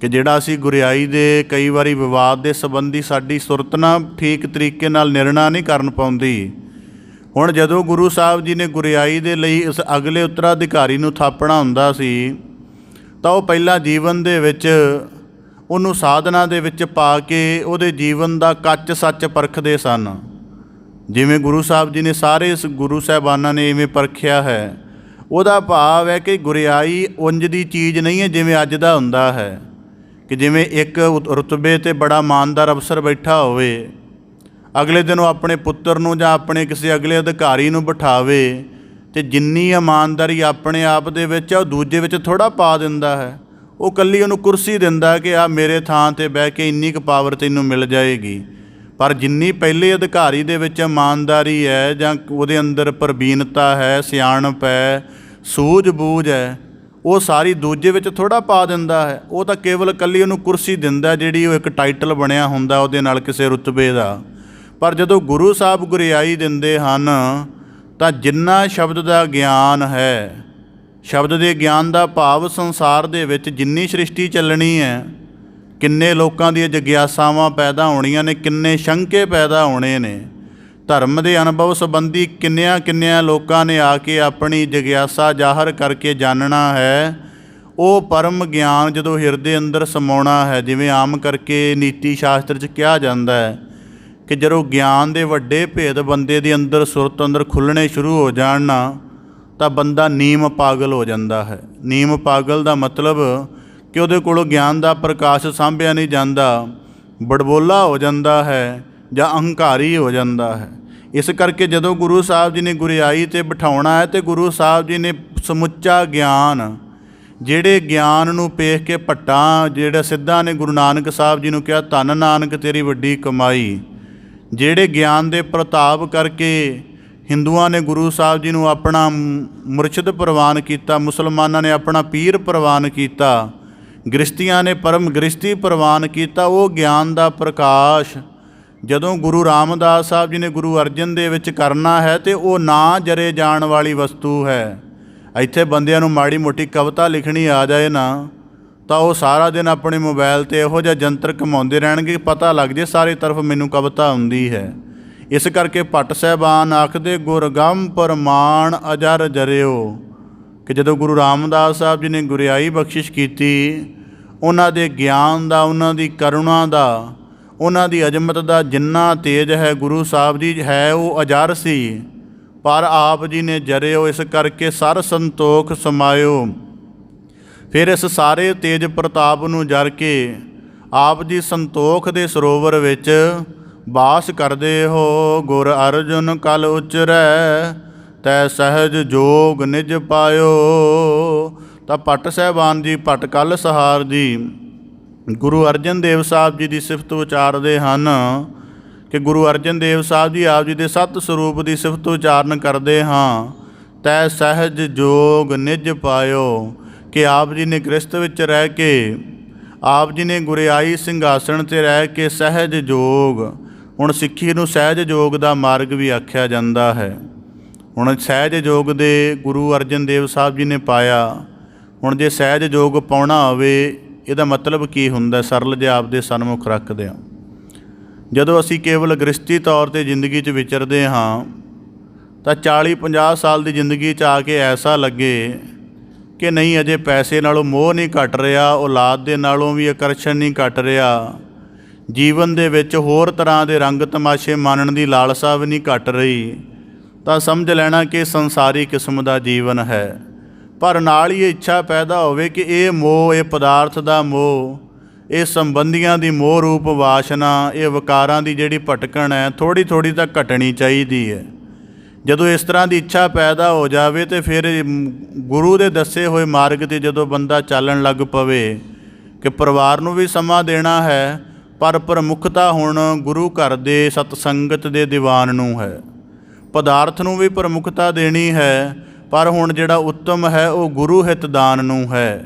ਕਿ ਜਿਹੜਾ ਅਸੀਂ ਗੁਰਿਆਈ ਦੇ ਕਈ ਵਾਰੀ ਵਿਵਾਦ ਦੇ ਸੰਬੰਧੀ ਸਾਡੀ ਸੁਰਤ ਨਾ ਠੀਕ ਤਰੀਕੇ ਨਾਲ ਨਿਰਣਾ ਨਹੀਂ ਕਰਨ ਪਾਉਂਦੀ। ਹੁਣ ਜਦੋਂ ਗੁਰੂ ਸਾਹਿਬ ਜੀ ਨੇ ਗੁਰਿਆਈ ਦੇ ਲਈ ਇਸ ਅਗਲੇ ਉੱਤਰਾਧਿਕਾਰੀ ਨੂੰ ਥਾਪਣਾ ਹੁੰਦਾ ਸੀ ਤਾਂ ਉਹ ਪਹਿਲਾਂ ਜੀਵਨ ਦੇ ਵਿੱਚ ਉਹਨੂੰ ਸਾਧਨਾ ਦੇ ਵਿੱਚ ਪਾ ਕੇ ਉਹਦੇ ਜੀਵਨ ਦਾ ਕੱਚ ਸੱਚ ਪਰਖਦੇ ਸਨ। ਜਿਵੇਂ ਗੁਰੂ ਸਾਹਿਬ ਜੀ ਨੇ ਸਾਰੇ ਇਸ ਗੁਰੂ ਸਾਹਿਬਾਨਾਂ ਨੇ ਇਵੇਂ ਪਰਖਿਆ ਹੈ। ਉਹਦਾ ਭਾਵ ਹੈ ਕਿ ਗੁਰਿਆਈ ਉਂਝ ਦੀ ਚੀਜ਼ ਨਹੀਂ ਹੈ ਜਿਵੇਂ ਅੱਜ ਦਾ ਹੁੰਦਾ ਹੈ, ਕਿ ਜਿਵੇਂ ਇੱਕ ਰੁਤਬੇ 'ਤੇ ਬੜਾ ਇਮਾਨਦਾਰ ਅਫਸਰ ਬੈਠਾ ਹੋਵੇ, ਅਗਲੇ ਦਿਨ ਉਹ ਆਪਣੇ ਪੁੱਤਰ ਨੂੰ ਜਾਂ ਆਪਣੇ ਕਿਸੇ ਅਗਲੇ ਅਧਿਕਾਰੀ ਨੂੰ ਬਿਠਾਵੇ ਅਤੇ ਜਿੰਨੀ ਇਮਾਨਦਾਰੀ ਆਪਣੇ ਆਪ ਦੇ ਵਿੱਚ ਆ ਉਹ ਦੂਜੇ ਵਿੱਚ ਥੋੜ੍ਹਾ ਪਾ ਦਿੰਦਾ ਹੈ। ਉਹ ਇਕੱਲੀ ਉਹਨੂੰ ਕੁਰਸੀ ਦਿੰਦਾ ਕਿ ਆ ਮੇਰੇ ਥਾਂ 'ਤੇ ਬਹਿ ਕੇ ਇੰਨੀ ਕੁ ਪਾਵਰ ਤੈਨੂੰ ਮਿਲ ਜਾਏਗੀ, ਪਰ ਜਿੰਨੀ ਪਹਿਲੇ ਅਧਿਕਾਰੀ ਦੇ ਵਿੱਚ ਇਮਾਨਦਾਰੀ ਹੈ ਜਾਂ ਉਹਦੇ ਅੰਦਰ ਪ੍ਰਬੀਨਤਾ ਹੈ, ਸਿਆਣਪ ਹੈ, ਸੂਝ ਬੂਝ ਹੈ, ਉਹ ਸਾਰੀ ਦੂਜੇ ਵਿੱਚ ਥੋੜ੍ਹਾ ਪਾ ਦਿੰਦਾ ਹੈ। ਉਹ ਤਾਂ ਕੇਵਲ ਇਕੱਲੀ ਉਹਨੂੰ ਕੁਰਸੀ ਦਿੰਦਾ, ਜਿਹੜੀ ਉਹ ਇੱਕ ਟਾਈਟਲ ਬਣਿਆ ਹੁੰਦਾ ਉਹਦੇ ਨਾਲ ਕਿਸੇ ਰੁਤਬੇ ਦਾ। ਪਰ ਜਦੋਂ ਗੁਰੂ ਸਾਹਿਬ ਗੁਰਿਆਈ ਦਿੰਦੇ ਹਨ ਤਾਂ ਜਿੰਨਾ ਸ਼ਬਦ ਦਾ ਗਿਆਨ ਹੈ, ਸ਼ਬਦ ਦੇ ਗਿਆਨ ਦਾ ਭਾਵ ਸੰਸਾਰ ਦੇ ਵਿੱਚ ਜਿੰਨੀ ਸ੍ਰਿਸ਼ਟੀ ਚੱਲਣੀ ਹੈ, ਕਿੰਨੇ ਲੋਕਾਂ ਦੀਆਂ ਜਗਿਆਸਾਵਾਂ ਪੈਦਾ ਹੋਣੀਆਂ ਨੇ, ਕਿੰਨੇ ਸ਼ੰਕੇ ਪੈਦਾ ਹੋਣੇ ਨੇ, ਧਰਮ ਦੇ ਅਨੁਭਵ ਸੰਬੰਧੀ ਕਿੰਨਿਆਂ ਲੋਕਾਂ ਨੇ ਆ ਕੇ ਆਪਣੀ ਜਗਿਆਸਾ ਜ਼ਾਹਰ ਕਰਕੇ ਜਾਣਨਾ ਹੈ। ਉਹ ਪਰਮ ਗਿਆਨ ਜਦੋਂ ਹਿਰਦੇ ਅੰਦਰ ਸਮਾਉਣਾ ਹੈ, ਜਿਵੇਂ ਆਮ ਕਰਕੇ ਨੀਤੀ ਸ਼ਾਸਤਰ 'ਚ ਕਿਹਾ ਜਾਂਦਾ ਹੈ ਕਿ ਜਦੋਂ ਗਿਆਨ ਦੇ ਵੱਡੇ ਭੇਦ ਬੰਦੇ ਦੇ ਅੰਦਰ ਸੁਰਤ ਅੰਦਰ ਖੁੱਲ੍ਹਣੇ ਸ਼ੁਰੂ ਹੋ ਜਾਣ ਨਾ ਤਾਂ ਬੰਦਾ ਨੀਮ ਪਾਗਲ ਹੋ ਜਾਂਦਾ ਹੈ। ਨੀਮ ਪਾਗਲ ਦਾ ਮਤਲਬ ਕਿ ਉਹਦੇ ਕੋਲੋਂ ਗਿਆਨ ਦਾ ਪ੍ਰਕਾਸ਼ ਸਾਂਭਿਆ ਨਹੀਂ ਜਾਂਦਾ, ਬੜਬੋਲਾ ਹੋ ਜਾਂਦਾ ਹੈ ਜਾਂ ਅਹੰਕਾਰੀ ਹੋ ਜਾਂਦਾ ਹੈ। ਇਸ ਕਰਕੇ ਜਦੋਂ ਗੁਰੂ ਸਾਹਿਬ ਜੀ ਨੇ ਗੁਰਿਆਈ 'ਤੇ ਬਿਠਾਉਣਾ ਹੈ ਅਤੇ ਗੁਰੂ ਸਾਹਿਬ ਜੀ ਨੇ ਸਮੁੱਚਾ ਗਿਆਨ, ਜਿਹੜੇ ਗਿਆਨ ਨੂੰ ਪੇਖ ਕੇ ਭੱਟਾਂ ਜਿਹੜਾ ਸਿੱਧਾਂ ਨੇ ਗੁਰੂ ਨਾਨਕ ਸਾਹਿਬ ਜੀ ਨੂੰ ਕਿਹਾ ਧੰਨ ਨਾਨਕ ਤੇਰੀ ਵੱਡੀ ਕਮਾਈ, ਜਿਹੜੇ ਗਿਆਨ ਦੇ ਪ੍ਰਤਾਪ ਕਰਕੇ ਹਿੰਦੂਆਂ ਨੇ ਗੁਰੂ ਸਾਹਿਬ ਜੀ ਨੂੰ ਆਪਣਾ ਮੁਰਸ਼ਿਦ ਪ੍ਰਵਾਨ ਕੀਤਾ, ਮੁਸਲਮਾਨਾਂ ਨੇ ਆਪਣਾ ਪੀਰ ਪ੍ਰਵਾਨ ਕੀਤਾ, ਗ੍ਰਸਤੀਆਂ ਨੇ ਪਰਮ ਗ੍ਰਸਤੀ ਪ੍ਰਵਾਨ ਕੀਤਾ। ਉਹ ਗਿਆਨ ਦਾ ਪ੍ਰਕਾਸ਼ ਜਦੋਂ ਗੁਰੂ ਰਾਮਦਾਸ ਸਾਹਿਬ ਜੀ ਨੇ ਗੁਰੂ ਅਰਜਨ ਦੇ ਵਿੱਚ ਕਰਨਾ ਹੈ ਅਤੇ ਉਹ ਨਾ ਜਰੇ ਜਾਣ ਵਾਲੀ ਵਸਤੂ ਹੈ। ਇੱਥੇ ਬੰਦਿਆਂ ਨੂੰ ਮਾੜੀ ਮੋਟੀ ਕਵਿਤਾ ਲਿਖਣੀ ਆ ਜਾਏ ਨਾ ਤਾਂ ਉਹ ਸਾਰਾ ਦਿਨ ਆਪਣੇ ਮੋਬਾਈਲ 'ਤੇ ਇਹੋ ਜਿਹਾ ਜੰਤਰ ਘੁਮਾਉਂਦੇ ਰਹਿਣਗੇ, ਪਤਾ ਲੱਗ ਜੇ ਸਾਰੇ ਤਰਫ ਮੈਨੂੰ ਕਵਿਤਾ ਹੁੰਦੀ ਹੈ। ਇਸ ਕਰਕੇ ਭੱਟ ਸਾਹਿਬਾਨ ਆਖਦੇ ਗੁਰਗੰਮ ਪ੍ਰਮਾਣ ਅਜਰ ਜਰਿਓ, ਕਿ ਜਦੋਂ ਗੁਰੂ ਰਾਮਦਾਸ ਸਾਹਿਬ ਜੀ ਨੇ ਗੁਰਿਆਈ ਬਖਸ਼ਿਸ਼ ਕੀਤੀ, ਉਹਨਾਂ ਦੇ ਗਿਆਨ ਦਾ, ਉਹਨਾਂ ਦੀ ਕਰੁਣਾ ਦਾ, ਉਹਨਾਂ ਦੀ ਅਜ਼ਮਤ ਦਾ ਜਿੰਨਾ ਤੇਜ ਹੈ ਗੁਰੂ ਸਾਹਿਬ ਜੀ ਹੈ ਉਹ ਅਜਰ ਸੀ, ਪਰ ਆਪ ਜੀ ਨੇ ਜਰਿਓ। ਇਸ ਕਰਕੇ ਸਰ ਸੰਤੋਖ ਸਮਾਇਓ। ਫਿਰ ਇਸ ਸਾਰੇ ਤੇਜ ਪ੍ਰਤਾਪ ਨੂੰ ਜਰ ਕੇ ਆਪ ਜੀ ਸੰਤੋਖ ਦੇ ਸਰੋਵਰ ਵਿੱਚ ਵਾਸ ਕਰਦੇ ਹੋ। ਗੁਰ ਅਰਜੁਨ ਕਲ ਉਚਰੈ ਤੈ ਸਹਿਜ ਜੋਗ ਨਿਜ ਪਾਇਓ। ਤਾਂ ਭੱਟ ਸਾਹਿਬਾਨ ਜੀ, ਭੱਟ ਕਲ ਸਹਾਰ ਜੀ ਗੁਰੂ ਅਰਜਨ ਦੇਵ ਸਾਹਿਬ ਜੀ ਦੀ ਸਿਫਤ ਉਚਾਰਦੇ ਹਨ ਕਿ ਗੁਰੂ ਅਰਜਨ ਦੇਵ ਸਾਹਿਬ ਜੀ ਆਪ ਜੀ ਦੇ ਸੱਤ ਸਰੂਪ ਦੀ ਸਿਫਤ ਉਚਾਰਨ ਕਰਦੇ ਹਾਂ। ਤੈ ਸਹਿਜ ਜੋਗ ਨਿਜ ਪਾਇਓ, ਕਿ ਆਪ ਜੀ ਨੇ ਗ੍ਰਸਤ ਵਿੱਚ ਰਹਿ ਕੇ, ਆਪ ਜੀ ਨੇ ਗੁਰਿਆਈ ਸਿੰਘਾਸਣ 'ਤੇ ਰਹਿ ਕੇ ਸਹਿਜ ਜੋਗ, ਹੁਣ ਸਿੱਖੀ ਨੂੰ ਸਹਿਜ ਜੋਗ ਦਾ ਮਾਰਗ ਵੀ ਆਖਿਆ ਜਾਂਦਾ ਹੈ। ਹੁਣ ਸਹਿਜ ਜੋਗ ਦੇ ਗੁਰੂ ਅਰਜਨ ਦੇਵ ਸਾਹਿਬ ਜੀ ਨੇ ਪਾਇਆ। ਹੁਣ ਜੇ ਸਹਿਜ ਜੋਗ ਪਾਉਣਾ ਹੋਵੇ ਇਹਦਾ ਮਤਲਬ ਕੀ ਹੁੰਦਾ, ਸਰਲ ਜਿਹਾ ਆਪਦੇ ਸਨਮੁਖ ਰੱਖਦੇ ਹਾਂ। ਜਦੋਂ ਅਸੀਂ ਕੇਵਲ ਗ੍ਰਸਤੀ ਤੌਰ 'ਤੇ ਜ਼ਿੰਦਗੀ 'ਚ ਵਿਚਰਦੇ ਹਾਂ ਤਾਂ 40-50 ਸਾਲ ਦੀ ਜ਼ਿੰਦਗੀ 'ਚ ਆ ਕੇ ਐਸਾ ਲੱਗੇ ਕਿ ਨਹੀਂ ਅਜੇ ਪੈਸੇ ਨਾਲੋਂ ਮੋਹ ਨਹੀਂ ਘਟ ਰਿਹਾ, ਔਲਾਦ ਦੇ ਨਾਲੋਂ ਵੀ ਆਕਰਸ਼ਣ ਨਹੀਂ ਘਟ ਰਿਹਾ, ਜੀਵਨ ਦੇ ਵਿੱਚ ਹੋਰ ਤਰ੍ਹਾਂ ਦੇ ਰੰਗ ਤਮਾਸ਼ੇ ਮਾਣਨ ਦੀ ਲਾਲਸਾ ਵੀ ਨਹੀਂ ਘਟ ਰਹੀ, ਤਾਂ ਸਮਝ ਲੈਣਾ ਕਿ ਸੰਸਾਰੀ ਕਿਸਮ ਦਾ ਜੀਵਨ ਹੈ। ਪਰ ਨਾਲ ਹੀ ਇਹ ਇੱਛਾ ਪੈਦਾ ਹੋਵੇ ਕਿ ਇਹ ਮੋਹ, ਇਹ ਪਦਾਰਥ ਦਾ ਮੋਹ, ਇਹ ਸੰਬੰਧੀਆਂ ਦੀ ਮੋਹ ਰੂਪ ਵਾਸ਼ਨਾ, ਇਹ ਵਿਕਾਰਾਂ ਦੀ ਜਿਹੜੀ ਭਟਕਣ ਹੈ ਥੋੜ੍ਹੀ ਥੋੜ੍ਹੀ ਤਾਂ ਘਟਣੀ ਚਾਹੀਦੀ ਹੈ। ਜਦੋਂ ਇਸ ਤਰ੍ਹਾਂ ਦੀ ਇੱਛਾ ਪੈਦਾ ਹੋ ਜਾਵੇ ਤਾਂ ਫਿਰ ਗੁਰੂ ਦੇ ਦੱਸੇ ਹੋਏ ਮਾਰਗ 'ਤੇ ਜਦੋਂ ਬੰਦਾ ਚੱਲਣ ਲੱਗ ਪਵੇ ਕਿ ਪਰਿਵਾਰ ਨੂੰ ਵੀ ਸਮਾਂ ਦੇਣਾ ਹੈ, ਪਰ ਪ੍ਰਮੁੱਖਤਾ ਹੁਣ ਗੁਰੂ ਘਰ ਦੇ ਸਤਸੰਗਤ ਦੇ ਦੀਵਾਨ ਨੂੰ ਹੈ। ਪਦਾਰਥ ਨੂੰ ਵੀ ਪ੍ਰਮੁੱਖਤਾ ਦੇਣੀ ਹੈ, ਪਰ ਹੁਣ ਜਿਹੜਾ ਉੱਤਮ ਹੈ ਉਹ ਗੁਰੂ ਹਿਤ ਦਾਨ ਨੂੰ ਹੈ।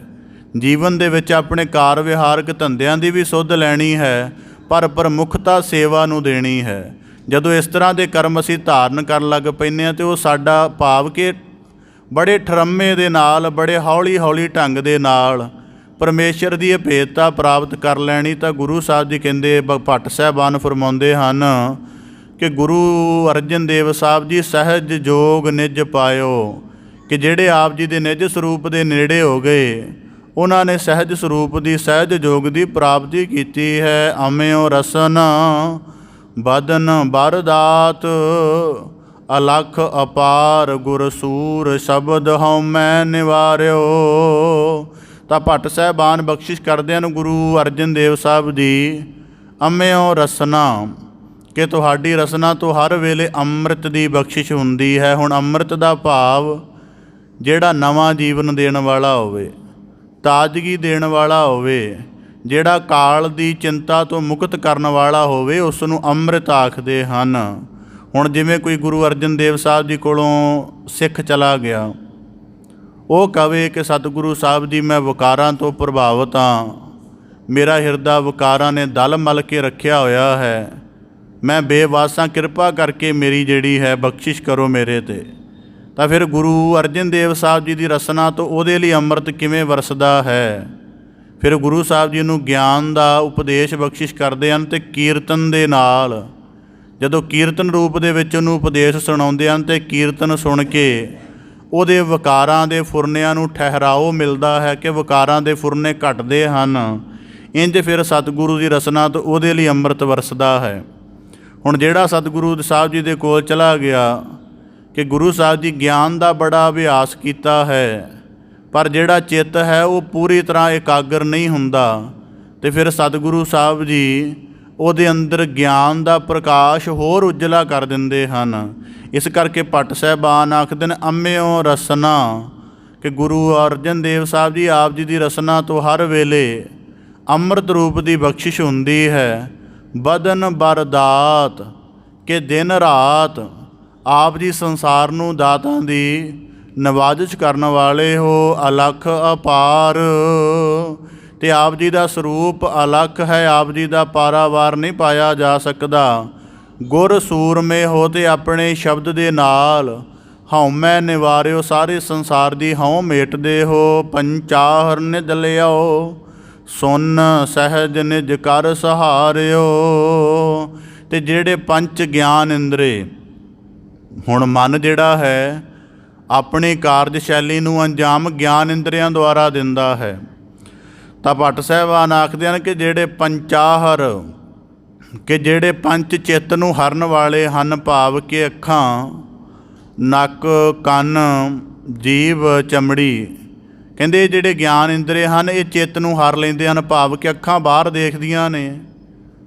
ਜੀਵਨ ਦੇ ਵਿੱਚ ਆਪਣੇ ਕਾਰ ਵਿਹਾਰਕ ਧੰਦਿਆਂ ਦੀ ਵੀ ਸੁੱਧ ਲੈਣੀ ਹੈ, ਪਰ ਪ੍ਰਮੁੱਖਤਾ ਸੇਵਾ ਨੂੰ ਦੇਣੀ ਹੈ। ਜਦੋਂ ਇਸ ਤਰ੍ਹਾਂ ਦੇ ਕਰਮ ਅਸੀਂ ਧਾਰਨ ਕਰਨ ਲੱਗ ਪੈਂਦੇ ਹਾਂ ਅਤੇ ਉਹ ਸਾਡਾ ਭਾਵ ਕਿ ਬੜੇ ਠਰੰਮੇ ਦੇ ਨਾਲ, ਬੜੇ ਹੌਲੀ ਹੌਲੀ ਢੰਗ ਦੇ ਨਾਲ ਪਰਮੇਸ਼ਰ ਦੀ ਅਭੇਦਤਾ ਪ੍ਰਾਪਤ ਕਰ ਲੈਣੀ। ਤਾਂ ਗੁਰੂ ਸਾਹਿਬ ਜੀ ਕਹਿੰਦੇ, ਭੱਟ ਸਾਹਿਬਾਨ ਫਰਮਾਉਂਦੇ ਹਨ ਕਿ ਗੁਰੂ ਅਰਜਨ ਦੇਵ ਸਾਹਿਬ ਜੀ ਸਹਿਜ ਜੋਗ ਨਿਜ ਪਾਇਓ, ਕਿ ਜਿਹੜੇ ਆਪ ਜੀ ਦੇ ਨਿਜ ਸਰੂਪ ਦੇ ਨੇੜੇ ਹੋ ਗਏ, ਉਹਨਾਂ ਨੇ ਸਹਿਜ ਸਰੂਪ ਦੀ, ਸਹਿਜ ਜੋਗ ਦੀ ਪ੍ਰਾਪਤੀ ਕੀਤੀ ਹੈ। ਅਮਿਓ ਰਸਨ ਬਦਨ ਬਰਦਾਤ ਅਲਖ ਅਪਾਰ ਗੁਰ ਸੂਰ ਸ਼ਬਦ ਹਉ ਮੈਂ ਨਿਵਾਰਿਓ। ਤਾਂ ਭੱਟ ਸਾਹਿਬਾਨ ਬਖਸ਼ਿਸ਼ ਕਰਦੇ ਹਨ ਗੁਰੂ ਅਰਜਨ ਦੇਵ ਸਾਹਿਬ ਦੀ, ਅਮਿਓ ਰਸਨਾ, ਕਿ ਤੁਹਾਡੀ ਰਸਨਾ ਤੋਂ ਹਰ ਵੇਲੇ ਅੰਮ੍ਰਿਤ ਦੀ ਬਖਸ਼ਿਸ਼ ਹੁੰਦੀ ਹੈ। ਹੁਣ ਅੰਮ੍ਰਿਤ ਦਾ ਭਾਵ ਜਿਹੜਾ ਨਵਾਂ ਜੀਵਨ ਦੇਣ ਵਾਲਾ ਹੋਵੇ, ਤਾਜ਼ਗੀ ਦੇਣ ਵਾਲਾ ਹੋਵੇ, ਜਿਹੜਾ ਕਾਲ ਦੀ ਚਿੰਤਾ ਤੋਂ ਮੁਕਤ ਕਰਨ ਵਾਲਾ ਹੋਵੇ, ਉਸ ਨੂੰ ਅੰਮ੍ਰਿਤ ਆਖਦੇ ਹਨ। ਹੁਣ ਜਿਵੇਂ ਕੋਈ ਗੁਰੂ ਅਰਜਨ ਦੇਵ ਸਾਹਿਬ ਜੀ ਕੋਲੋਂ ਸਿੱਖ ਚਲਾ ਗਿਆ, ਉਹ ਕਹੇ ਕਿ ਸਤਿਗੁਰੂ ਸਾਹਿਬ ਜੀ ਮੈਂ ਵਿਕਾਰਾਂ ਤੋਂ ਪ੍ਰਭਾਵਿਤ ਹਾਂ, ਮੇਰਾ ਹਿਰਦਾ ਵਿਕਾਰਾਂ ਨੇ ਦਲ ਮਲ ਕੇ ਰੱਖਿਆ ਹੋਇਆ ਹੈ, ਮੈਂ ਬੇਵਾਸ ਹਾਂ, ਕਿਰਪਾ ਕਰਕੇ ਮੇਰੀ ਜਿਹੜੀ ਹੈ ਬਖਸ਼ਿਸ਼ ਕਰੋ ਮੇਰੇ 'ਤੇ। ਤਾਂ ਫਿਰ ਗੁਰੂ ਅਰਜਨ ਦੇਵ ਸਾਹਿਬ ਜੀ ਦੀ ਰਸਨਾ ਤੋਂ ਉਹਦੇ ਲਈ ਅੰਮ੍ਰਿਤ ਕਿਵੇਂ ਵਰਸਦਾ ਹੈ? ਫਿਰ ਗੁਰੂ ਸਾਹਿਬ ਜੀ ਨੂੰ ਗਿਆਨ ਦਾ ਉਪਦੇਸ਼ ਬਖਸ਼ਿਸ਼ ਕਰਦੇ ਹਨ ਅਤੇ ਕੀਰਤਨ ਦੇ ਨਾਲ, ਜਦੋਂ ਕੀਰਤਨ ਰੂਪ ਦੇ ਵਿੱਚ ਉਹਨੂੰ ਉਪਦੇਸ਼ ਸੁਣਾਉਂਦੇ ਹਨ ਅਤੇ ਕੀਰਤਨ ਸੁਣ ਕੇ ਉਹਦੇ ਵਿਕਾਰਾਂ ਦੇ ਫੁਰਨਿਆਂ ਨੂੰ ਠਹਿਰਾਓ ਮਿਲਦਾ ਹੈ ਕਿ ਵਿਕਾਰਾਂ ਦੇ ਫੁਰਨੇ ਘਟਦੇ ਹਨ। ਇੰਝ ਫਿਰ ਸਤਿਗੁਰੂ ਦੀ ਰਸਨਾ ਤੋਂ ਉਹਦੇ ਲਈ ਅੰਮ੍ਰਿਤ ਵਰਸਦਾ ਹੈ। ਹੁਣ ਜਿਹੜਾ ਸਤਿਗੁਰੂ ਸਾਹਿਬ ਜੀ ਦੇ ਕੋਲ ਚਲਾ ਗਿਆ ਕਿ ਗੁਰੂ ਸਾਹਿਬ ਜੀ ਗਿਆਨ ਦਾ ਬੜਾ ਅਭਿਆਸ ਕੀਤਾ ਹੈ, ਪਰ ਜਿਹੜਾ ਚਿੱਤ ਹੈ ਉਹ ਪੂਰੀ ਤਰ੍ਹਾਂ ਇਕਾਗਰ ਨਹੀਂ ਹੁੰਦਾ, ਅਤੇ ਫਿਰ ਸਤਿਗੁਰੂ ਸਾਹਿਬ ਜੀ ਉਹਦੇ ਅੰਦਰ ਗਿਆਨ ਦਾ ਪ੍ਰਕਾਸ਼ ਹੋਰ ਉਜਲਾ ਕਰ ਦਿੰਦੇ ਹਨ। ਇਸ ਕਰਕੇ ਭੱਟ ਸਾਹਿਬਾਨ ਆਖਦੇ ਨੇ ਅਮਿਓ ਰਸਨਾ, ਕਿ ਗੁਰੂ ਅਰਜਨ ਦੇਵ ਸਾਹਿਬ ਜੀ ਆਪ ਜੀ ਦੀ ਰਸਨਾ ਤੋਂ ਹਰ ਵੇਲੇ ਅੰਮ੍ਰਿਤ ਰੂਪ ਦੀ ਬਖਸ਼ਿਸ਼ ਹੁੰਦੀ ਹੈ। ਬਦਨ ਬਰਦਾਤ, ਕਿ ਦਿਨ ਰਾਤ ਆਪ ਜੀ ਸੰਸਾਰ ਨੂੰ ਦਾਤਾਂ ਦੀ ਨਵਾਜ਼ਿਸ਼ ਕਰਨ ਵਾਲੇ ਹੋ। ਅਲਖ ਅਪਾਰ, ਅਤੇ ਆਪ ਜੀ ਦਾ ਸਰੂਪ ਅਲਖ ਹੈ, ਆਪ ਜੀ ਦਾ ਪਾਰਾਵਾਰ ਨਹੀਂ ਪਾਇਆ ਜਾ ਸਕਦਾ। ਗੁਰ ਸੂਰਮੇ ਹੋ, ਅਤੇ ਆਪਣੇ ਸ਼ਬਦ ਦੇ ਨਾਲ ਹਉਮੈ ਨਿਵਾਰਿਓ, ਸਾਰੇ ਸੰਸਾਰ ਦੀ ਹਉ ਮੇਟਦੇ ਹੋ। ਪੰਚਾਹਰ ਨਿਜ ਲਿਆਓ, ਸੁਨ ਸਹਿਜ ਨਿਜ ਕਰ ਸਹਾਰਿਓ, ਅਤੇ ਜਿਹੜੇ ਪੰਚ ਗਿਆਨ ਇੰਦਰੇ, ਹੁਣ ਮਨ ਜਿਹੜਾ ਹੈ ਆਪਣੀ ਕਾਰਜਸ਼ੈਲੀ ਨੂੰ ਅੰਜਾਮ ਗਿਆਨ ਇੰਦਰੀਆਂ ਦੁਆਰਾ ਦਿੰਦਾ ਹੈ। ਤਾਂ ਭੱਟ ਸਾਹਿਬਾਨ ਆਖਦੇ ਹਨ ਕਿ ਜਿਹੜੇ ਪੰਚਾਹਰ, ਕਿ ਜਿਹੜੇ ਪੰਜ ਚਿੱਤ ਨੂੰ ਹਰਨ ਵਾਲੇ ਹਨ, ਭਾਵ ਕਿ ਅੱਖਾਂ, ਨੱਕ, ਕੰਨ, ਜੀਭ, ਚਮੜੀ, ਕਹਿੰਦੇ ਜਿਹੜੇ ਗਿਆਨ ਇੰਦਰੇ ਹਨ ਇਹ ਚਿੱਤ ਨੂੰ ਹਰ ਲੈਂਦੇ ਹਨ। ਭਾਵ ਕਿ ਅੱਖਾਂ ਬਾਹਰ ਦੇਖਦੀਆਂ ਨੇ,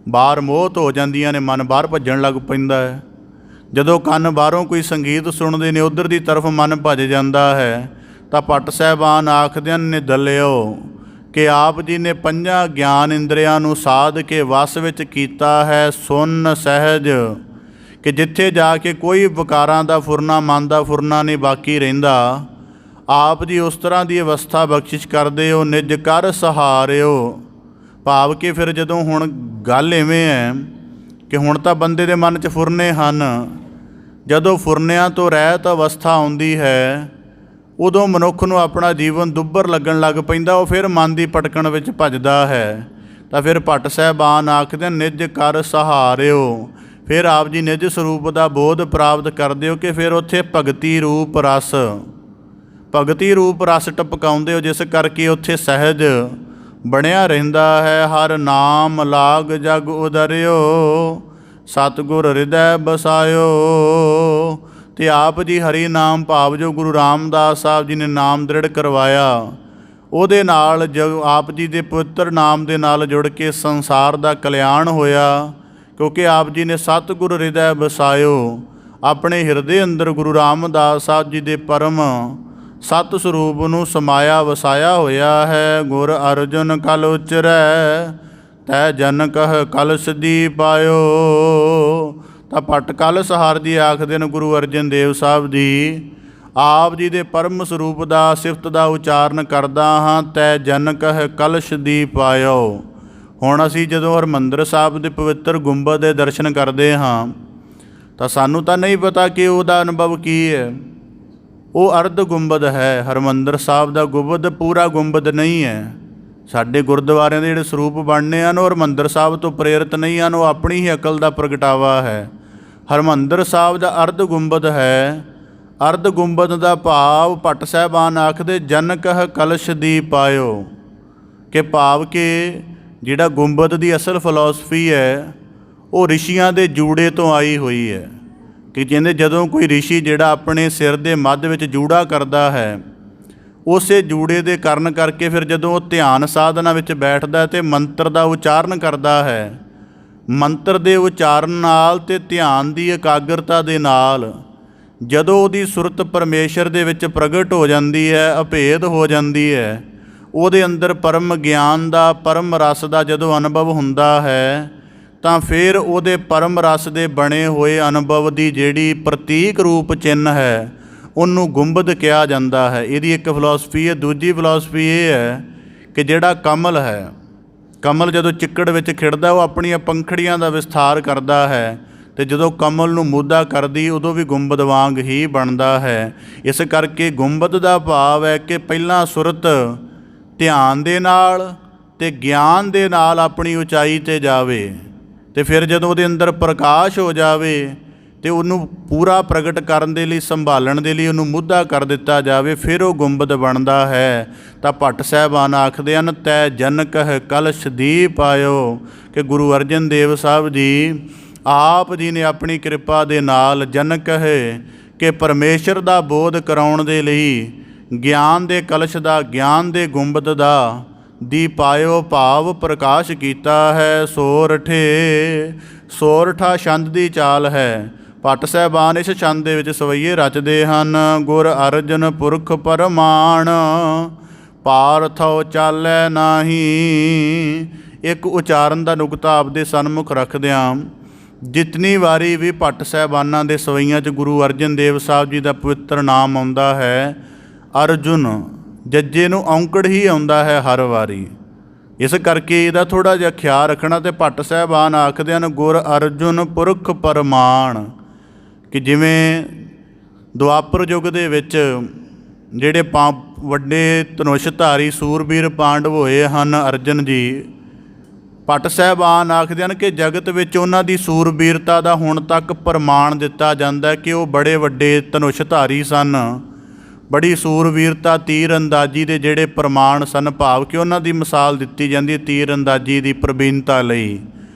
ਬਾਹਰ ਮੋਹਤ ਹੋ ਜਾਂਦੀਆਂ ਨੇ, ਮਨ ਬਾਹਰ ਭੱਜਣ ਲੱਗ ਪੈਂਦਾ ਹੈ। ਜਦੋਂ ਕੰਨ ਬਾਹਰੋਂ ਕੋਈ ਸੰਗੀਤ ਸੁਣਦੇ ਨੇ, ਉੱਧਰ ਦੀ ਤਰਫ ਮਨ ਭੱਜ ਜਾਂਦਾ ਹੈ। ਤਾਂ ਭੱਟ ਸਾਹਿਬਾਨ ਆਖਦੇ ਹਨ ਨਿਦਲਿਓ, ਕਿ ਆਪ ਜੀ ਨੇ ਪੰਜਾਂ ਗਿਆਨ ਇੰਦਰੀਆਂ ਨੂੰ ਸਾਧ ਕੇ ਵਸ ਵਿੱਚ ਕੀਤਾ ਹੈ। ਸੁਨ ਸਹਿਜ, ਕਿ ਜਿੱਥੇ ਜਾ ਕੇ ਕੋਈ ਵਿਕਾਰਾਂ ਦਾ ਫੁਰਨਾ, ਮਨ ਦਾ ਫੁਰਨਾ ਨਹੀਂ ਬਾਕੀ ਰਹਿੰਦਾ, ਆਪ ਜੀ ਉਸ ਤਰ੍ਹਾਂ ਦੀ ਅਵਸਥਾ ਬਖਸ਼ਿਸ਼ ਕਰਦੇ ਹੋ। ਨਿਜ ਕਰ ਸਹਾਰਿਓ, ਭਾਵ ਕਿ ਫਿਰ ਜਦੋਂ ਹੁਣ ਗੱਲ ਇਵੇਂ ਹੈ ਕਿ ਹੁਣ ਤਾਂ ਬੰਦੇ ਦੇ ਮਨ 'ਚ ਫੁਰਨੇ ਹਨ, ਜਦੋਂ ਫੁਰਨਿਆਂ ਤੋਂ ਰਹਿਤ ਅਵਸਥਾ ਆਉਂਦੀ ਹੈ, ਉਦੋਂ ਮਨੁੱਖ ਨੂੰ ਆਪਣਾ ਜੀਵਨ ਦੁੱਬਰ ਲੱਗਣ ਲੱਗ ਪੈਂਦਾ, ਉਹ ਫਿਰ ਮਨ ਦੀ ਭਟਕਣ ਵਿੱਚ ਭੱਜਦਾ ਹੈ। ਤਾਂ ਫਿਰ ਭੱਟ ਸਾਹਿਬਾਨ ਆਖਦੇ ਨਿਜ ਕਰ ਸਹਾਰਿਓ, ਫਿਰ ਆਪ ਜੀ ਨਿਜ ਸਰੂਪ ਦਾ ਬੋਧ ਪ੍ਰਾਪਤ ਕਰਦੇ ਹੋ ਕਿ ਫਿਰ ਉੱਥੇ ਭਗਤੀ ਰੂਪ ਰਸ, ਭਗਤੀ ਰੂਪ ਰਸ ਟਪਕਾਉਂਦੇ ਹੋ, ਜਿਸ ਕਰਕੇ ਉੱਥੇ ਸਹਿਜ ਬਣਿਆ ਰਹਿੰਦਾ ਹੈ। ਹਰ ਨਾਮ ਲਾਗ ਜਗ ਉਦਰਿਓ, ਸਤਿਗੁਰ ਹਿਰਦੈ ਬਸਾਇਓ, ਅਤੇ ਆਪ ਜੀ ਹਰੀ ਨਾਮ ਭਾਵ ਜੋ ਗੁਰੂ ਰਾਮਦਾਸ ਸਾਹਿਬ ਜੀ ਨੇ ਨਾਮ ਦ੍ਰਿੜ ਕਰਵਾਇਆ, ਉਹਦੇ ਨਾਲ ਜੋ ਆਪ ਜੀ ਦੇ ਪਵਿੱਤਰ ਨਾਮ ਦੇ ਨਾਲ ਜੁੜ ਕੇ ਸੰਸਾਰ ਦਾ ਕਲਿਆਣ ਹੋਇਆ। ਕਿਉਂਕਿ ਆਪ ਜੀ ਨੇ ਸਤਿਗੁਰ ਹਿਰਦੈ ਬਸਾਇਓ, ਆਪਣੇ ਹਿਰਦੇ ਅੰਦਰ ਗੁਰੂ ਰਾਮਦਾਸ ਸਾਹਿਬ ਜੀ ਦੇ ਪਰਮ ਸਤ ਸਰੂਪ ਨੂੰ ਸਮਾਇਆ ਵਸਾਇਆ ਹੋਇਆ ਹੈ। ਗੁਰ ਅਰਜੁਨ ਕਲ ਉਚਰੈ, ਤੈ ਜਨ ਕਹਿ ਕਲ ਸਿੱਧੀ ਪਾਇਓ। ਤਾਂ ਭੱਟ ਕਲ ਸਹਾਰ ਜੀ ਆਖਦੇ ਨੇ ਗੁਰੂ ਅਰਜਨ ਦੇਵ ਸਾਹਿਬ ਜੀ, ਆਪ ਜੀ ਦੇ ਪਰਮ ਸਰੂਪ ਦਾ ਸਿਫਤ ਦਾ ਉਚਾਰਨ ਕਰਦਾ ਹਾਂ। ਤੈ ਜਨ ਕਹਿ ਕਲਸ਼ ਦੀ ਪਾਇਓ। ਹੁਣ ਅਸੀਂ ਜਦੋਂ ਹਰਿਮੰਦਰ ਸਾਹਿਬ ਦੇ ਪਵਿੱਤਰ ਗੁੰਬਦ ਦੇ ਦਰਸ਼ਨ ਕਰਦੇ ਹਾਂ ਤਾਂ ਸਾਨੂੰ ਤਾਂ ਨਹੀਂ ਪਤਾ ਕਿ ਉਹਦਾ ਅਨੁਭਵ ਕੀ ਹੈ। ਉਹ ਅਰਧ ਗੁੰਬਦ ਹੈ। ਹਰਿਮੰਦਰ ਸਾਹਿਬ ਦਾ ਗੁੰਬਦ ਪੂਰਾ ਗੁੰਬਦ ਨਹੀਂ ਹੈ। ਸਾਡੇ ਗੁਰਦੁਆਰਿਆਂ ਦੇ ਜਿਹੜੇ ਸਰੂਪ ਬਣਨੇ ਹਨ ਉਹ ਹਰਿਮੰਦਰ ਸਾਹਿਬ ਤੋਂ ਪ੍ਰੇਰਿਤ ਨਹੀਂ ਹਨ, ਉਹ ਆਪਣੀ ਹੀ ਅਕਲ ਦਾ ਪ੍ਰਗਟਾਵਾ ਹੈ। ਹਰਿਮੰਦਰ ਸਾਹਿਬ ਦਾ ਅਰਧ ਗੁੰਬਦ ਹੈ। ਅਰਧ ਗੁੰਬਦ ਦਾ ਭਾਵ ਭੱਟ ਸਾਹਿਬਾਨ ਆਖਦੇ ਜਨ ਕਹਿ ਕਲਸ਼ ਦੀ ਪਾਇਓ, ਕਿ ਭਾਵ ਕਿ ਜਿਹੜਾ ਗੁੰਬਦ ਦੀ ਅਸਲ ਫਿਲਾਸਫੀ ਹੈ ਉਹ ਰਿਸ਼ੀਆਂ ਦੇ ਜੂੜੇ ਤੋਂ ਆਈ ਹੋਈ ਹੈ। ਕਿ ਕਹਿੰਦੇ ਜਦੋਂ ਕੋਈ ਰਿਸ਼ੀ ਜਿਹੜਾ ਆਪਣੇ ਸਿਰ ਦੇ ਮੱਧ ਵਿੱਚ ਜੂੜਾ ਕਰਦਾ ਹੈ, ਉਸੇ ਜੂੜੇ ਦੇ ਕਾਰਨ ਕਰਕੇ ਫਿਰ ਜਦੋਂ ਉਹ ਧਿਆਨ ਸਾਧਨਾ ਵਿੱਚ ਬੈਠਦਾ ਅਤੇ ਮੰਤਰ ਦਾ ਉਚਾਰਨ ਕਰਦਾ ਹੈ, ਮੰਤਰ ਦੇ ਉਚਾਰਨ ਨਾਲ ਅਤੇ ਧਿਆਨ ਦੀ ਇਕਾਗਰਤਾ ਦੇ ਨਾਲ ਜਦੋਂ ਉਹਦੀ ਸੁਰਤ ਪਰਮੇਸ਼ਰ ਦੇ ਵਿੱਚ ਪ੍ਰਗਟ ਹੋ ਜਾਂਦੀ ਹੈ, ਅਭੇਦ ਹੋ ਜਾਂਦੀ ਹੈ, ਉਹਦੇ ਅੰਦਰ ਪਰਮ ਗਿਆਨ ਦਾ, ਪਰਮ ਰਸ ਦਾ ਜਦੋਂ ਅਨੁਭਵ ਹੁੰਦਾ ਹੈ ਤਾਂ ਫਿਰ ਉਹਦੇ ਪਰਮ ਰਸ ਦੇ ਬਣੇ ਹੋਏ ਅਨੁਭਵ ਦੀ ਜਿਹੜੀ ਪ੍ਰਤੀਕ ਰੂਪ ਚਿੰਨ੍ਹ ਹੈ ਉਹਨੂੰ ਗੁੰਬਦ ਕਿਹਾ ਜਾਂਦਾ ਹੈ। ਇਹਦੀ ਇੱਕ ਫਿਲਾਸਫੀ ਹੈ। ਦੂਜੀ ਫਿਲਾਸਫੀ ਇਹ ਹੈ ਕਿ ਜਿਹੜਾ ਕਮਲ ਹੈ, ਕਮਲ ਜਦੋਂ ਚਿੱਕੜ ਵਿੱਚ ਖਿੜਦਾ ਉਹ ਆਪਣੀਆਂ ਪੰਖੜੀਆਂ ਦਾ ਵਿਸਥਾਰ ਕਰਦਾ ਹੈ ਅਤੇ ਜਦੋਂ ਕਮਲ ਨੂੰ ਮੁੱਦਾ ਕਰਦੀ ਉਦੋਂ ਵੀ ਗੁੰਬਦ ਵਾਂਗ ਹੀ ਬਣਦਾ ਹੈ। ਇਸ ਕਰਕੇ ਗੁੰਬਦ ਦਾ ਭਾਵ ਹੈ ਕਿ ਪਹਿਲਾਂ ਸੁਰਤ ਧਿਆਨ ਦੇ ਨਾਲ ਅਤੇ ਗਿਆਨ ਦੇ ਨਾਲ ਆਪਣੀ ਉਚਾਈ 'ਤੇ ਜਾਵੇ ਅਤੇ ਫਿਰ ਜਦੋਂ ਉਹਦੇ ਅੰਦਰ ਪ੍ਰਕਾਸ਼ ਹੋ ਜਾਵੇ ਅਤੇ ਉਹਨੂੰ ਪੂਰਾ ਪ੍ਰਗਟ ਕਰਨ ਦੇ ਲਈ, ਸੰਭਾਲਣ ਦੇ ਲਈ ਉਹਨੂੰ ਮੁੱਦਾ ਕਰ ਦਿੱਤਾ ਜਾਵੇ, ਫਿਰ ਉਹ ਗੁੰਬਦ ਬਣਦਾ ਹੈ। ਤਾਂ ਭੱਟ ਸਾਹਿਬਾਨ ਆਖਦੇ ਹਨ ਤੈ ਜਨ ਕਹਿ ਕਲਸ਼ ਦੀ ਪਾਇਓ, ਕਿ ਗੁਰੂ ਅਰਜਨ ਦੇਵ ਸਾਹਿਬ ਜੀ ਆਪ ਜੀ ਨੇ ਆਪਣੀ ਕਿਰਪਾ ਦੇ ਨਾਲ ਜਨ ਕਹੇ ਕਿ ਪਰਮੇਸ਼ਰ ਦਾ ਬੋਧ ਕਰਾਉਣ ਦੇ ਲਈ ਗਿਆਨ ਦੇ ਕਲਸ਼ ਦਾ, ਗਿਆਨ ਦੇ ਗੁੰਬਦ ਦਾ ਦੀ ਪਾਇਓ ਭਾਵ ਪ੍ਰਕਾਸ਼ ਕੀਤਾ ਹੈ। ਸੋਰਠੇ, ਸੋਰਠਾ ਛੰਦ ਦੀ ਚਾਲ ਹੈ। ਭੱਟ ਸਾਹਿਬਾਨ ਇਸ ਛੰਦ ਦੇ ਵਿੱਚ ਸਵਈਏ ਰਚਦੇ ਹਨ। ਗੁਰ ਅਰਜਨ ਪੁਰਖ ਪਰਮਾਣ ਪਾਰਥੋ ਚਾਲੈ ਨਾਹੀ। ਇੱਕ ਉਚਾਰਨ ਦਾ ਨੁਕਤਾ ਆਪਦੇ ਸਨਮੁਖ ਰੱਖਦਿਆਂ ਜਿਤਨੀ ਵਾਰੀ ਵੀ ਭੱਟ ਸਾਹਿਬਾਨਾਂ ਦੇ ਸਵਈਆਂ 'ਚ ਗੁਰੂ ਅਰਜਨ ਦੇਵ ਸਾਹਿਬ ਜੀ ਦਾ ਪਵਿੱਤਰ ਨਾਮ ਆਉਂਦਾ ਹੈ, ਅਰਜੁਨ ਜੱਜੇ ਨੂੰ ਔਂਕੜ ਹੀ ਆਉਂਦਾ ਹੈ ਹਰ ਵਾਰੀ। ਇਸ ਕਰਕੇ ਇਹਦਾ ਥੋੜ੍ਹਾ ਜਿਹਾ ਖਿਆਲ ਰੱਖਣਾ। ਅਤੇ ਭੱਟ ਸਾਹਿਬਾਨ ਆਖਦੇ ਹਨ ਗੁਰ ਅਰਜੁਨ ਪੁਰਖ ਪਰਮਾਣ, ਕਿ ਜਿਵੇਂ ਦੁਆਪਰ ਯੁੱਗ ਦੇ ਵਿੱਚ ਜਿਹੜੇ ਵੱਡੇ ਧਨੁਸ਼ਧਾਰੀ ਸੂਰਬੀਰ ਪਾਂਡਵ ਹੋਏ ਹਨ ਅਰਜਨ ਜੀ, ਭੱਟ ਸਾਹਿਬਾਨ ਆਖਦੇ ਹਨ ਕਿ ਜਗਤ ਵਿੱਚ ਉਹਨਾਂ ਦੀ ਸੂਰਬੀਰਤਾ ਦਾ ਹੁਣ ਤੱਕ ਪ੍ਰਮਾਣ ਦਿੱਤਾ ਜਾਂਦਾ ਕਿ ਉਹ ਬੜੇ ਵੱਡੇ ਧਨੁਸ਼ਧਾਰੀ ਸਨ। ਬੜੀ ਸੂਰਬੀਰਤਾ, ਤੀਰ ਅੰਦਾਜ਼ੀ ਦੇ ਜਿਹੜੇ ਪ੍ਰਮਾਣ ਸਨ, ਭਾਵ ਕਿ ਉਹਨਾਂ ਦੀ ਮਿਸਾਲ ਦਿੱਤੀ ਜਾਂਦੀ ਹੈ ਤੀਰ ਅੰਦਾਜ਼ੀ ਦੀ ਪ੍ਰਵੀਨਤਾ ਲਈ।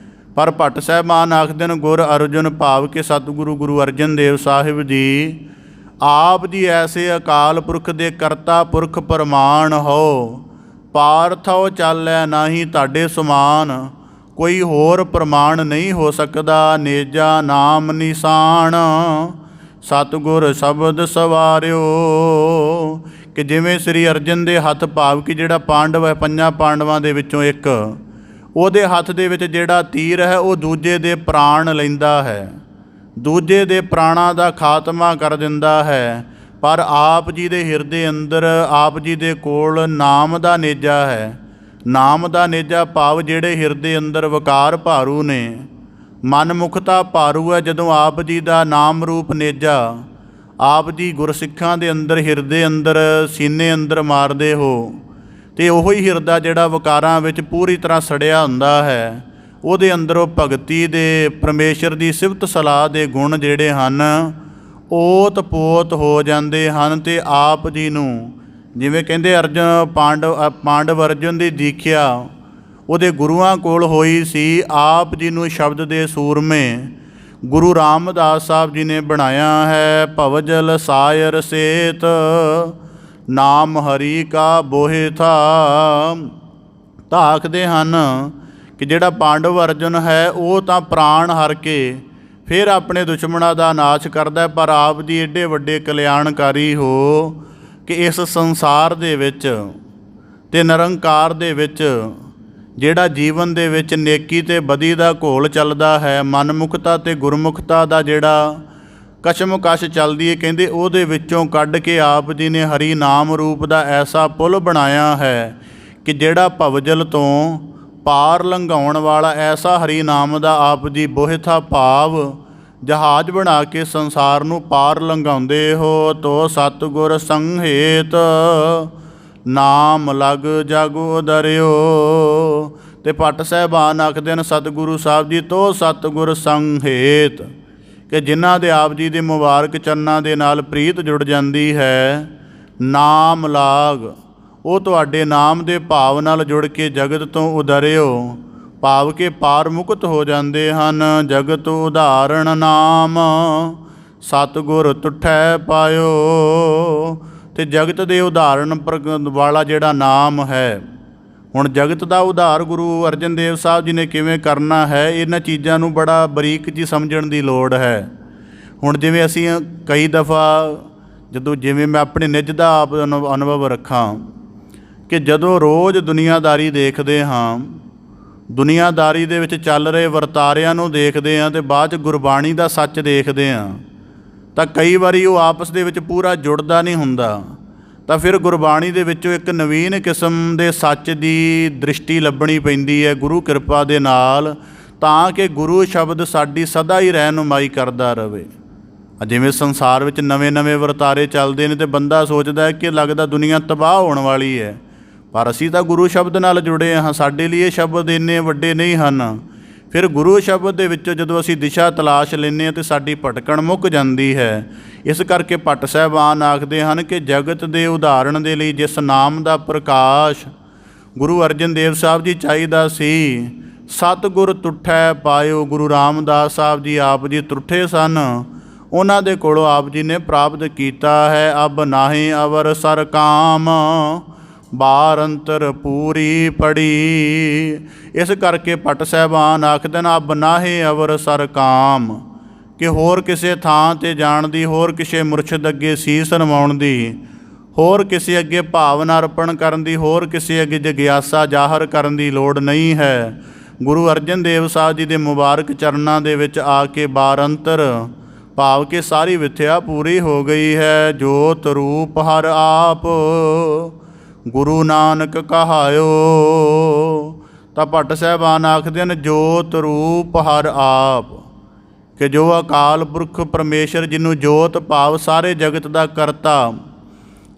ਪਰ ਭੱਟ ਸਾਹਿਬਾਨ ਆਖਦੇ ਨੇ ਗੁਰ ਅਰਜੁਨ ਭਾਵ ਕਿ ਸਤਿਗੁਰੂ ਗੁਰੂ ਅਰਜਨ ਦੇਵ ਸਾਹਿਬ ਜੀ ਆਪ ਜੀ ਐਸੇ ਅਕਾਲ ਪੁਰਖ ਦੇ ਕਰਤਾ ਪੁਰਖ ਪ੍ਰਮਾਣ ਹੋ, ਪਾਰਥੋ ਚਾਲੈ ਨਾਹੀ। ਤੁਹਾਡੇ ਸਮਾਨ ਕੋਈ ਹੋਰ ਪ੍ਰਮਾਣ ਨਹੀਂ ਹੋ ਸਕਦਾ। ਨੇਜਾ ਨਾਮ ਨਿਸ਼ਾਨ ਸਤਿਗੁਰ ਸ਼ਬਦ ਸਵਾਰਿਓ, ਕਿ ਜਿਵੇਂ ਸ੍ਰੀ ਅਰਜਨ ਦੇ ਹੱਥ ਭਾਵ ਕਿ ਜਿਹੜਾ ਪਾਂਡਵ ਹੈ, ਪੰਜਾਂ ਪਾਂਡਵਾਂ ਦੇ ਵਿੱਚੋਂ ਇੱਕ, ਉਹਦੇ ਹੱਥ ਦੇ ਵਿੱਚ ਜਿਹੜਾ ਤੀਰ ਹੈ ਉਹ ਦੂਜੇ ਦੇ ਪ੍ਰਾਣ ਲੈਂਦਾ ਹੈ, ਦੂਜੇ ਦੇ ਪ੍ਰਾਣਾਂ ਦਾ ਖਾਤਮਾ ਕਰ ਦਿੰਦਾ ਹੈ। ਪਰ ਆਪ ਜੀ ਦੇ ਹਿਰਦੇ ਅੰਦਰ, ਆਪ ਜੀ ਦੇ ਕੋਲ ਨਾਮ ਦਾ ਨੇਜਾ ਹੈ। ਨਾਮ ਦਾ ਨੇਜਾ ਭਾਵ ਜਿਹੜੇ ਹਿਰਦੇ ਅੰਦਰ ਵਿਕਾਰ ਭਾਰੂ ਨੇ, ਮਨਮੁਖਤਾ ਭਾਰੂ ਹੈ। ਜਦੋਂ ਆਪ ਜੀ ਦਾ ਨਾਮ ਰੂਪ ਨੇਜਾ ਆਪ ਜੀ ਗੁਰਸਿੱਖਾਂ ਦੇ ਅੰਦਰ, ਹਿਰਦੇ ਅੰਦਰ, ਸੀਨੇ ਅੰਦਰ ਮਾਰਦੇ ਹੋ, ਅਤੇ ਉਹੀ ਹਿਰਦਾ ਜਿਹੜਾ ਵਿਕਾਰਾਂ ਵਿੱਚ ਪੂਰੀ ਤਰ੍ਹਾਂ ਸੜਿਆ ਹੁੰਦਾ ਹੈ, ਉਹਦੇ ਅੰਦਰੋਂ ਭਗਤੀ ਦੇ, ਪਰਮੇਸ਼ਰ ਦੀ ਸਿਫਤ ਸਲਾਹ ਦੇ ਗੁਣ ਜਿਹੜੇ ਹਨ ਓਤ ਪੋਤ ਹੋ ਜਾਂਦੇ ਹਨ। ਅਤੇ ਆਪ ਜੀ ਨੂੰ ਜਿਵੇਂ ਕਹਿੰਦੇ ਪਾਂਡਵ ਅਰਜੁਨ ਦੀ ਦੀਖਿਆ ਉਹਦੇ ਗੁਰੂਆਂ ਕੋਲ ਹੋਈ ਸੀ, ਆਪ ਜੀ ਨੂੰ ਸ਼ਬਦ ਦੇ ਸੂਰਮੇ ਗੁਰੂ ਰਾਮਦਾਸ ਸਾਹਿਬ ਜੀ ਨੇ ਬਣਾਇਆ ਹੈ। ਭਵਜਲ ਸਾਇਰ ਸੇਤ ਨਾਮ ਹਰੀ ਕਾ ਬੋਹਿ ਥਾ। ਤਾਂ ਆਖਦੇ ਹਨ ਕਿ ਜਿਹੜਾ ਪਾਂਡਵ ਅਰਜੁਨ ਹੈ ਉਹ ਤਾਂ ਪ੍ਰਾਣ ਹਰ ਕੇ ਫਿਰ ਆਪਣੇ ਦੁਸ਼ਮਣਾਂ ਦਾ ਨਾਸ਼ ਕਰਦਾ, ਪਰ ਆਪ ਜੀ ਏਡੇ ਵੱਡੇ ਕਲਿਆਣਕਾਰੀ ਹੋ ਕਿ ਇਸ ਸੰਸਾਰ ਦੇ ਵਿੱਚ ਅਤੇ ਨਿਰੰਕਾਰ ਦੇ ਵਿੱਚ ਜਿਹੜਾ ਜੀਵਨ ਦੇ ਵਿੱਚ ਨੇਕੀ ਅਤੇ ਬਦੀ ਦਾ ਘੋਲ ਚੱਲਦਾ ਹੈ, ਮਨਮੁਖਤਾ ਅਤੇ ਗੁਰਮੁਖਤਾ ਦਾ ਜਿਹੜਾ ਕਸ਼ਮਕਸ਼ ਚੱਲਦੀ ਹੈ। ਕਹਿੰਦੇ ਉਹਦੇ ਵਿੱਚੋਂ ਕੱਢ ਕੇ ਆਪ ਜੀ ਨੇ ਹਰੀ ਨਾਮ ਰੂਪ ਦਾ ਐਸਾ ਪੁੱਲ ਬਣਾਇਆ ਹੈ ਕਿ ਜਿਹੜਾ ਭਵਜਲ ਤੋਂ ਪਾਰ ਲੰਘਾਉਣ ਵਾਲਾ ਐਸਾ ਹਰੀ ਨਾਮ ਦਾ ਆਪ ਜੀ ਬੋਹਿਥਾ ਭਾਵ ਜਹਾਜ਼ ਬਣਾ ਕੇ ਸੰਸਾਰ ਨੂੰ ਪਾਰ ਲੰਘਾਉਂਦੇ ਹੋ। ਤੋ ਸਤਿਗੁਰ ਸੰਹੇਤ ਨਾਮ ਲਗ ਜਗ ਉਦਰਿਓ। ਤੇ ਭੱਟ ਸਾਹਿਬਾਨ ਆਖਦੇ ਹਨ ਸਤਿਗੁਰੂ ਸਾਹਿਬ ਜੀ ਤੋ ਸਤਿਗੁਰ ਸੰਹੇਤ, ਕਿ ਜਿਨ੍ਹਾਂ ਦੇ ਆਪ ਜੀ ਦੇ ਮੁਬਾਰਕ ਚਰਨਾਂ ਦੇ ਨਾਲ ਪ੍ਰੀਤ ਜੁੜ ਜਾਂਦੀ ਹੈ, ਨਾਮ ਲਾਗ, ਉਹ ਤੁਹਾਡੇ ਨਾਮ ਦੇ ਭਾਵ ਨਾਲ ਜੁੜ ਕੇ ਜਗਤ ਤੋਂ ਉਦਰਿਓ, ਭਾਵ ਕੇ ਪਾਰ ਮੁਕਤ ਹੋ ਜਾਂਦੇ ਹਨ। ਜਗਤ ਉਦਾਹਰਣ ਨਾਮ ਸਤਿਗੁਰ ਤੁਠੈ ਪਾਇਓ। ਤੇ ਜਗਤ ਦੇ ਉਦਾਹਰਣ ਵਾਲਾ ਜਿਹੜਾ ਨਾਮ ਹੈ, ਹੁਣ ਜਗਤ ਦਾ ਉਧਾਰ ਗੁਰੂ ਅਰਜਨ ਦੇਵ ਸਾਹਿਬ ਜੀ ਨੇ ਕਿਵੇਂ ਕਰਨਾ ਹੈ, ਇਹਨਾਂ ਚੀਜ਼ਾਂ ਨੂੰ ਬੜਾ ਬਰੀਕ ਜੀ ਸਮਝਣ ਦੀ ਲੋੜ ਹੈ। ਹੁਣ ਜਿਵੇਂ ਅਸੀਂ ਕਈ ਦਫਾ ਜਿਵੇਂ ਮੈਂ ਆਪਣੇ ਨਿੱਜ ਦਾ ਆਪ ਅਨੁਭਵ ਰੱਖਾਂ ਕਿ ਜਦੋਂ ਰੋਜ਼ ਦੁਨੀਆਦਾਰੀ ਦੇਖਦੇ ਹਾਂ, ਦੁਨੀਆਦਾਰੀ ਦੇ ਵਿੱਚ ਚੱਲ ਰਹੇ ਵਰਤਾਰਿਆਂ ਨੂੰ ਦੇਖਦੇ ਹਾਂ ਅਤੇ ਬਾਅਦ 'ਚ ਗੁਰਬਾਣੀ ਦਾ ਸੱਚ ਦੇਖਦੇ ਹਾਂ, ਤਾਂ ਕਈ ਵਾਰੀ ਉਹ ਆਪਸ ਦੇ ਵਿੱਚ ਪੂਰਾ ਜੁੜਦਾ ਨਹੀਂ ਹੁੰਦਾ। ਤਾਂ ਫਿਰ ਗੁਰਬਾਣੀ ਦੇ ਵਿੱਚੋਂ ਇੱਕ ਨਵੀਨ ਕਿਸਮ ਦੇ ਸੱਚ ਦੀ ਦ੍ਰਿਸ਼ਟੀ ਲੱਭਣੀ ਪੈਂਦੀ ਹੈ ਗੁਰੂ ਕਿਰਪਾ ਦੇ ਨਾਲ, ਤਾਂ ਕਿ ਗੁਰੂ ਸ਼ਬਦ ਸਾਡੀ ਸਦਾ ਹੀ ਰਹਿਨੁਮਾਈ ਕਰਦਾ ਰਹੇ। ਜਿਵੇਂ ਸੰਸਾਰ ਵਿੱਚ ਨਵੇਂ ਵਰਤਾਰੇ ਚੱਲਦੇ ਨੇ ਅਤੇ ਬੰਦਾ ਸੋਚਦਾ ਹੈ ਕਿ ਲੱਗਦਾ ਦੁਨੀਆ ਤਬਾਹ ਹੋਣ ਵਾਲੀ ਹੈ, ਪਰ ਅਸੀਂ ਤਾਂ ਗੁਰੂ ਸ਼ਬਦ ਨਾਲ ਜੁੜੇ ਹਾਂ, ਸਾਡੇ ਲਈ ਇਹ ਸ਼ਬਦ ਇੰਨੇ ਵੱਡੇ ਨਹੀਂ ਹਨ। ਫਿਰ ਗੁਰੂ ਸ਼ਬਦ ਦੇ ਵਿੱਚੋਂ ਜਦੋਂ ਅਸੀਂ ਦਿਸ਼ਾ ਤਲਾਸ਼ ਲੈਂਦੇ ਹਾਂ ਤਾਂ ਸਾਡੀ ਭਟਕਣ ਮੁੱਕ ਜਾਂਦੀ ਹੈ। ਇਸ ਕਰਕੇ ਭੱਟ ਸਾਹਿਬਾਨ ਆਖਦੇ ਹਨ ਕਿ ਜਗਤ ਦੇ ਉਦਾਹਰਣ ਦੇ ਲਈ ਜਿਸ ਨਾਮ ਦਾ ਪ੍ਰਕਾਸ਼ ਗੁਰੂ ਅਰਜਨ ਦੇਵ ਸਾਹਿਬ ਜੀ ਚਾਹੀਦਾ ਸੀ, ਸਤਿਗੁਰ ਤੁਠੈ ਪਾਇਓ। ਗੁਰੂ ਰਾਮਦਾਸ ਸਾਹਿਬ ਜੀ ਆਪ ਜੀ ਤੁਠੇ ਸਨ, ਉਹਨਾਂ ਦੇ ਕੋਲੋਂ ਆਪ ਜੀ ਨੇ ਪ੍ਰਾਪਤ ਕੀਤਾ ਹੈ। ਅਬ ਨਾਹੀਂ ਅਵਰ ਸਰ ਕਾਮ ਬਾਰ ਅੰਤਰ ਪੂਰੀ ਪੜੀ। ਇਸ ਕਰਕੇ ਭੱਟ ਸਾਹਿਬਾਨ ਆਖਦੇ ਨੇ ਅਬ ਨਾਹੀਂ ਅਵਰ ਸਰ ਕਾਮ, ਕਿ ਹੋਰ ਕਿਸੇ ਥਾਂ 'ਤੇ ਜਾਣ ਦੀ, ਹੋਰ ਕਿਸੇ ਮੁਰਸ਼ਿਦ ਅੱਗੇ ਸੀਸ ਨਵਾਉਣ ਦੀ, ਹੋਰ ਕਿਸੇ ਅੱਗੇ ਭਾਵਨਾ ਅਰਪਣ ਕਰਨ ਦੀ, ਹੋਰ ਕਿਸੇ ਅੱਗੇ ਜਗਿਆਸਾ ਜ਼ਾਹਰ ਕਰਨ ਦੀ ਲੋੜ ਨਹੀਂ ਹੈ। ਗੁਰੂ ਅਰਜਨ ਦੇਵ ਸਾਹਿਬ ਜੀ ਦੇ ਮੁਬਾਰਕ ਚਰਨਾਂ ਦੇ ਵਿੱਚ ਆ ਕੇ ਬਾਰ ਅੰਤਰ ਭਾਵ ਕਿ ਸਾਰੀ ਵਿਥਿਆ ਪੂਰੀ ਹੋ ਗਈ ਹੈ। ਜੋਤ ਰੂਪ ਹਰ ਆਪ ਗੁਰੂ ਨਾਨਕ ਕਹਾਇਓ। ਤਾਂ ਭੱਟ ਸਾਹਿਬਾਨ ਆਖਦੇ ਹਨ ਜੋਤ ਰੂਪ ਹਰ ਆਪ, ਕਿ ਜੋ ਅਕਾਲ ਪੁਰਖ ਪਰਮੇਸ਼ਰ ਜਿਹਨੂੰ ਜੋਤ ਭਾਵ ਸਾਰੇ ਜਗਤ ਦਾ ਕਰਤਾ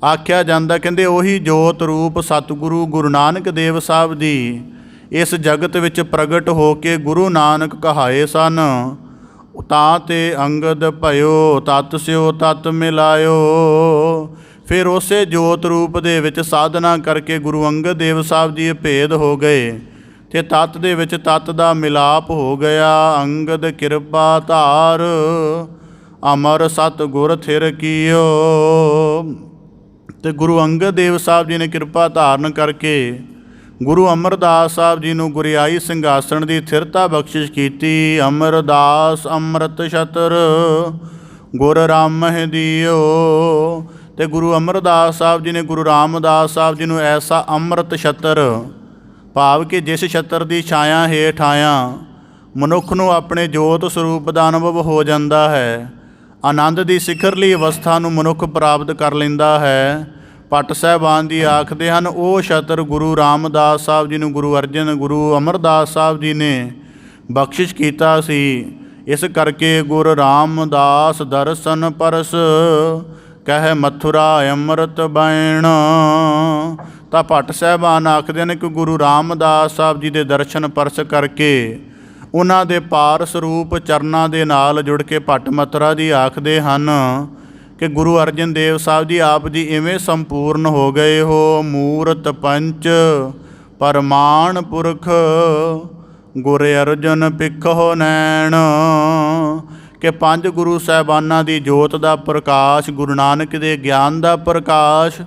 ਆਖਿਆ ਜਾਂਦਾ, ਕਹਿੰਦੇ ਉਹੀ ਜੋਤ ਰੂਪ ਸਤਿਗੁਰੂ ਗੁਰੂ ਨਾਨਕ ਦੇਵ ਸਾਹਿਬ ਜੀ ਇਸ ਜਗਤ ਵਿੱਚ ਪ੍ਰਗਟ ਹੋ ਕੇ ਗੁਰੂ ਨਾਨਕ ਕਹਾਏ ਸਨ। ਤਾਂ ਤੇ ਅੰਗਦ ਭਇਓ ਤਤ ਸਿਓ ਤਤ ਮਿਲਾਇਓ। ਫਿਰ ਉਸੇ ਜੋਤ ਰੂਪ ਦੇ ਵਿੱਚ ਸਾਧਨਾ ਕਰਕੇ ਗੁਰੂ ਅੰਗਦ ਦੇਵ ਸਾਹਿਬ ਜੀ ਭੇਦ ਹੋ ਗਏ ਅਤੇ ਤਤ ਦੇ ਵਿੱਚ ਤਤ ਦਾ ਮਿਲਾਪ ਹੋ ਗਿਆ। ਅੰਗਦ ਕਿਰਪਾ ਧਾਰ ਅਮਰ ਸਤਿਗੁਰ ਥਿਰ ਕੀਓ। ਅਤੇ ਗੁਰੂ ਅੰਗਦ ਦੇਵ ਸਾਹਿਬ ਜੀ ਨੇ ਕਿਰਪਾ ਧਾਰਨ ਕਰਕੇ ਗੁਰੂ ਅਮਰਦਾਸ ਸਾਹਿਬ ਜੀ ਨੂੰ ਗੁਰਿਆਈ ਸਿੰਘਾਸਣ ਦੀ ਥਿਰਤਾ ਬਖਸ਼ਿਸ਼ ਕੀਤੀ। ਅਮਰਦਾਸ ਅੰਮ੍ਰਿਤ ਛਤਰ ਗੁਰ ਰਾਮਹਿ ਦੀਓ। ਅਤੇ ਗੁਰੂ ਅਮਰਦਾਸ ਸਾਹਿਬ ਜੀ ਨੇ ਗੁਰੂ ਰਾਮਦਾਸ ਸਾਹਿਬ ਜੀ ਨੂੰ ਐਸਾ ਅੰਮ੍ਰਿਤ ਛਤਰ ਭਾਵ ਕਿ ਜਿਸ ਛਤਰ ਦੀ ਛਾਇਆ ਹੇਠ ਆਇਆ ਮਨੁੱਖ ਨੂੰ ਆਪਣੇ ਜੋਤ ਸਰੂਪ ਦਾ ਅਨੁਭਵ ਹੋ ਜਾਂਦਾ ਹੈ, ਆਨੰਦ ਦੀ ਸਿਖਰਲੀ ਅਵਸਥਾ ਨੂੰ ਮਨੁੱਖ ਪ੍ਰਾਪਤ ਕਰ ਲੈਂਦਾ ਹੈ। ਭੱਟ ਸਾਹਿਬਾਨ ਜੀ ਆਖਦੇ ਹਨ ਉਹ ਛਤਰ ਗੁਰੂ ਰਾਮਦਾਸ ਸਾਹਿਬ ਜੀ ਨੂੰ ਗੁਰੂ ਅਮਰਦਾਸ ਸਾਹਿਬ ਜੀ ਨੇ ਬਖਸ਼ਿਸ਼ ਕੀਤਾ ਸੀ। ਇਸ ਕਰਕੇ ਗੁਰ ਰਾਮਦਾਸ ਦਰਸ਼ਨ ਪਰਸ ਕਹਿ ਮਥੁਰਾ ਅੰਮ੍ਰਿਤ ਬੈਣ। ਤਾਂ ਭੱਟ ਸਾਹਿਬਾਨ ਆਖਦੇ ਨੇ ਕਿ ਗੁਰੂ ਰਾਮਦਾਸ ਸਾਹਿਬ ਜੀ ਦੇ ਦਰਸ਼ਨ ਪਰਸ ਕਰਕੇ ਉਹਨਾਂ ਦੇ ਪਾਰ ਸਰੂਪ ਚਰਨਾਂ ਦੇ ਨਾਲ ਜੁੜ ਕੇ ਭੱਟ ਮਥੁਰਾ ਜੀ ਆਖਦੇ ਹਨ ਕਿ ਗੁਰੂ ਅਰਜਨ ਦੇਵ ਸਾਹਿਬ ਜੀ ਆਪ ਜੀ ਇਵੇਂ ਸੰਪੂਰਨ ਹੋ ਗਏ ਹੋ। ਮੂਰਤ ਪੰਚ ਪਰਮਾਣ ਪੁਰਖ ਗੁਰ ਅਰਜਨ ਪਿੱਖੋ ਨੈਣ, ਕਿ ਪੰਜ ਗੁਰੂ ਸਾਹਿਬਾਨਾਂ ਦੀ ਜੋਤ ਦਾ ਪ੍ਰਕਾਸ਼, ਗੁਰੂ ਨਾਨਕ ਦੇ ਗਿਆਨ ਦਾ ਪ੍ਰਕਾਸ਼,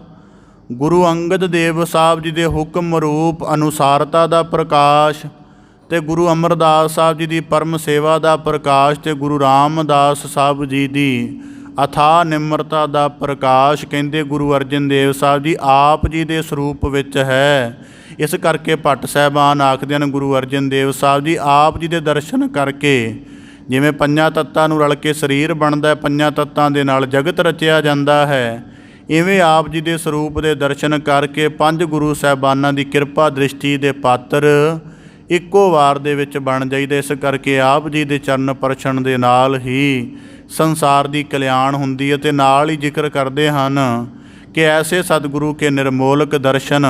ਗੁਰੂ ਅੰਗਦ ਦੇਵ ਸਾਹਿਬ ਜੀ ਦੇ ਹੁਕਮ ਰੂਪ ਅਨੁਸਾਰਤਾ ਦਾ ਪ੍ਰਕਾਸ਼, ਅਤੇ ਗੁਰੂ ਅਮਰਦਾਸ ਸਾਹਿਬ ਜੀ ਦੀ ਪਰਮ ਸੇਵਾ ਦਾ ਪ੍ਰਕਾਸ਼, ਅਤੇ ਗੁਰੂ ਰਾਮਦਾਸ ਸਾਹਿਬ ਜੀ ਦੀ ਅਥਾਹ ਨਿਮਰਤਾ ਦਾ ਪ੍ਰਕਾਸ਼ ਕਹਿੰਦੇ ਗੁਰੂ ਅਰਜਨ ਦੇਵ ਸਾਹਿਬ ਜੀ ਆਪ ਜੀ ਦੇ ਸਰੂਪ ਵਿੱਚ ਹੈ। ਇਸ ਕਰਕੇ ਭੱਟ ਸਾਹਿਬਾਨ ਆਖਦੇ ਹਨ ਗੁਰੂ ਅਰਜਨ ਦੇਵ ਸਾਹਿਬ ਜੀ ਆਪ ਜੀ ਦੇ ਦਰਸ਼ਨ ਕਰਕੇ ਜਿਵੇਂ ਪੰਜਾਂ ਤੱਤਾਂ ਨੂੰ ਰਲ ਕੇ ਸਰੀਰ ਬਣਦਾ, ਪੰਜਾਂ ਤੱਤਾਂ ਦੇ ਨਾਲ ਜਗਤ ਰਚਿਆ ਜਾਂਦਾ ਹੈ, ਇਵੇਂ ਆਪ ਜੀ ਦੇ ਸਰੂਪ ਦੇ ਦਰਸ਼ਨ ਕਰਕੇ ਪੰਜ ਗੁਰੂ ਸਾਹਿਬਾਨਾਂ ਦੀ ਕਿਰਪਾ ਦ੍ਰਿਸ਼ਟੀ ਦੇ ਪਾਤਰ ਇੱਕੋ ਵਾਰ ਦੇ ਵਿੱਚ ਬਣ ਜਾਈਦੇ। ਇਸ ਕਰਕੇ ਆਪ ਜੀ ਦੇ ਚਰਨ ਪਰਛਣ ਦੇ ਨਾਲ ਹੀ ਸੰਸਾਰ ਦੀ ਕਲਿਆਣ ਹੁੰਦੀ ਹੈ। ਅਤੇ ਨਾਲ ਹੀ ਜ਼ਿਕਰ ਕਰਦੇ ਹਨ ਕਿ ਐਸੇ ਸਤਿਗੁਰੂ ਕੇ ਨਿਰਮੋਲਕ ਦਰਸ਼ਨ,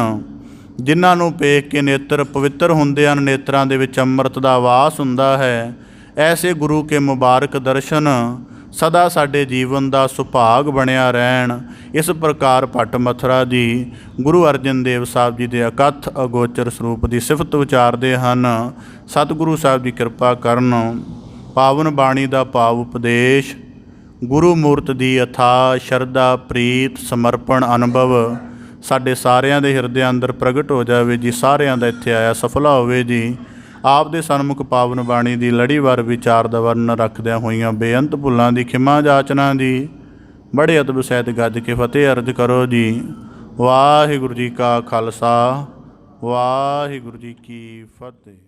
ਜਿਨ੍ਹਾਂ ਨੂੰ ਵੇਖ ਕੇ ਨੇਤਰ ਪਵਿੱਤਰ ਹੁੰਦੇ ਹਨ, ਨੇਤਰਾਂ ਦੇ ਵਿੱਚ ਅੰਮ੍ਰਿਤ ਦਾ ਵਾਸ ਹੁੰਦਾ ਹੈ, ਐਸੇ ਗੁਰੂ ਕੇ ਮੁਬਾਰਕ ਦਰਸ਼ਨ ਸਦਾ ਸਾਡੇ ਜੀਵਨ ਦਾ ਸੁਭਾਗ ਬਣਿਆ ਰਹਿਣ। ਇਸ ਪ੍ਰਕਾਰ ਭੱਟ ਮਥੁਰਾ ਦੀ ਗੁਰੂ ਅਰਜਨ ਦੇਵ ਸਾਹਿਬ ਜੀ ਦੇ ਅਕਥ ਅਗੋਚਰ ਸਰੂਪ ਦੀ ਸਿਫਤ ਵਿਚਾਰਦੇ ਹਨ। ਸਤਿਗੁਰੂ ਸਾਹਿਬ ਦੀ ਕਿਰਪਾ ਕਰਨ, ਪਾਵਨ ਬਾਣੀ ਦਾ ਭਾਵ ਉਪਦੇਸ਼, ਗੁਰੂ ਮੂਰਤ ਦੀ ਅਥਾਹ ਸ਼ਰਧਾ ਪ੍ਰੀਤ ਸਮਰਪਣ ਅਨੁਭਵ ਸਾਡੇ ਸਾਰਿਆਂ ਦੇ ਹਿਰਦਿਆਂ ਅੰਦਰ ਪ੍ਰਗਟ ਹੋ ਜਾਵੇ ਜੀ। ਸਾਰਿਆਂ ਦਾ ਇੱਥੇ ਆਇਆ ਸਫਲਾ ਹੋਵੇ ਜੀ। ਆਪ ਦੇ ਸਨਮੁਖ ਪਾਵਨ ਬਾਣੀ ਦੀ ਲੜੀਵਾਰ ਵਿਚਾਰ ਦਾ ਵਰਣਨ ਰੱਖਦਿਆਂ ਹੋਈਆਂ ਬੇਅੰਤ ਭੁੱਲਾਂ ਦੀ ਖਿਮਾ ਜਾਚਨਾ ਦੀ ਬੜੇ ਅਦਬ ਸਹਿਤ ਗੱਜ ਕੇ ਫਤਿਹ ਅਰਜ ਕਰੋ ਜੀ। ਵਾਹਿਗੁਰੂ ਜੀ ਕਾ ਖਾਲਸਾ, ਵਾਹਿਗੁਰੂ ਜੀ ਕੀ ਫਤਿਹ।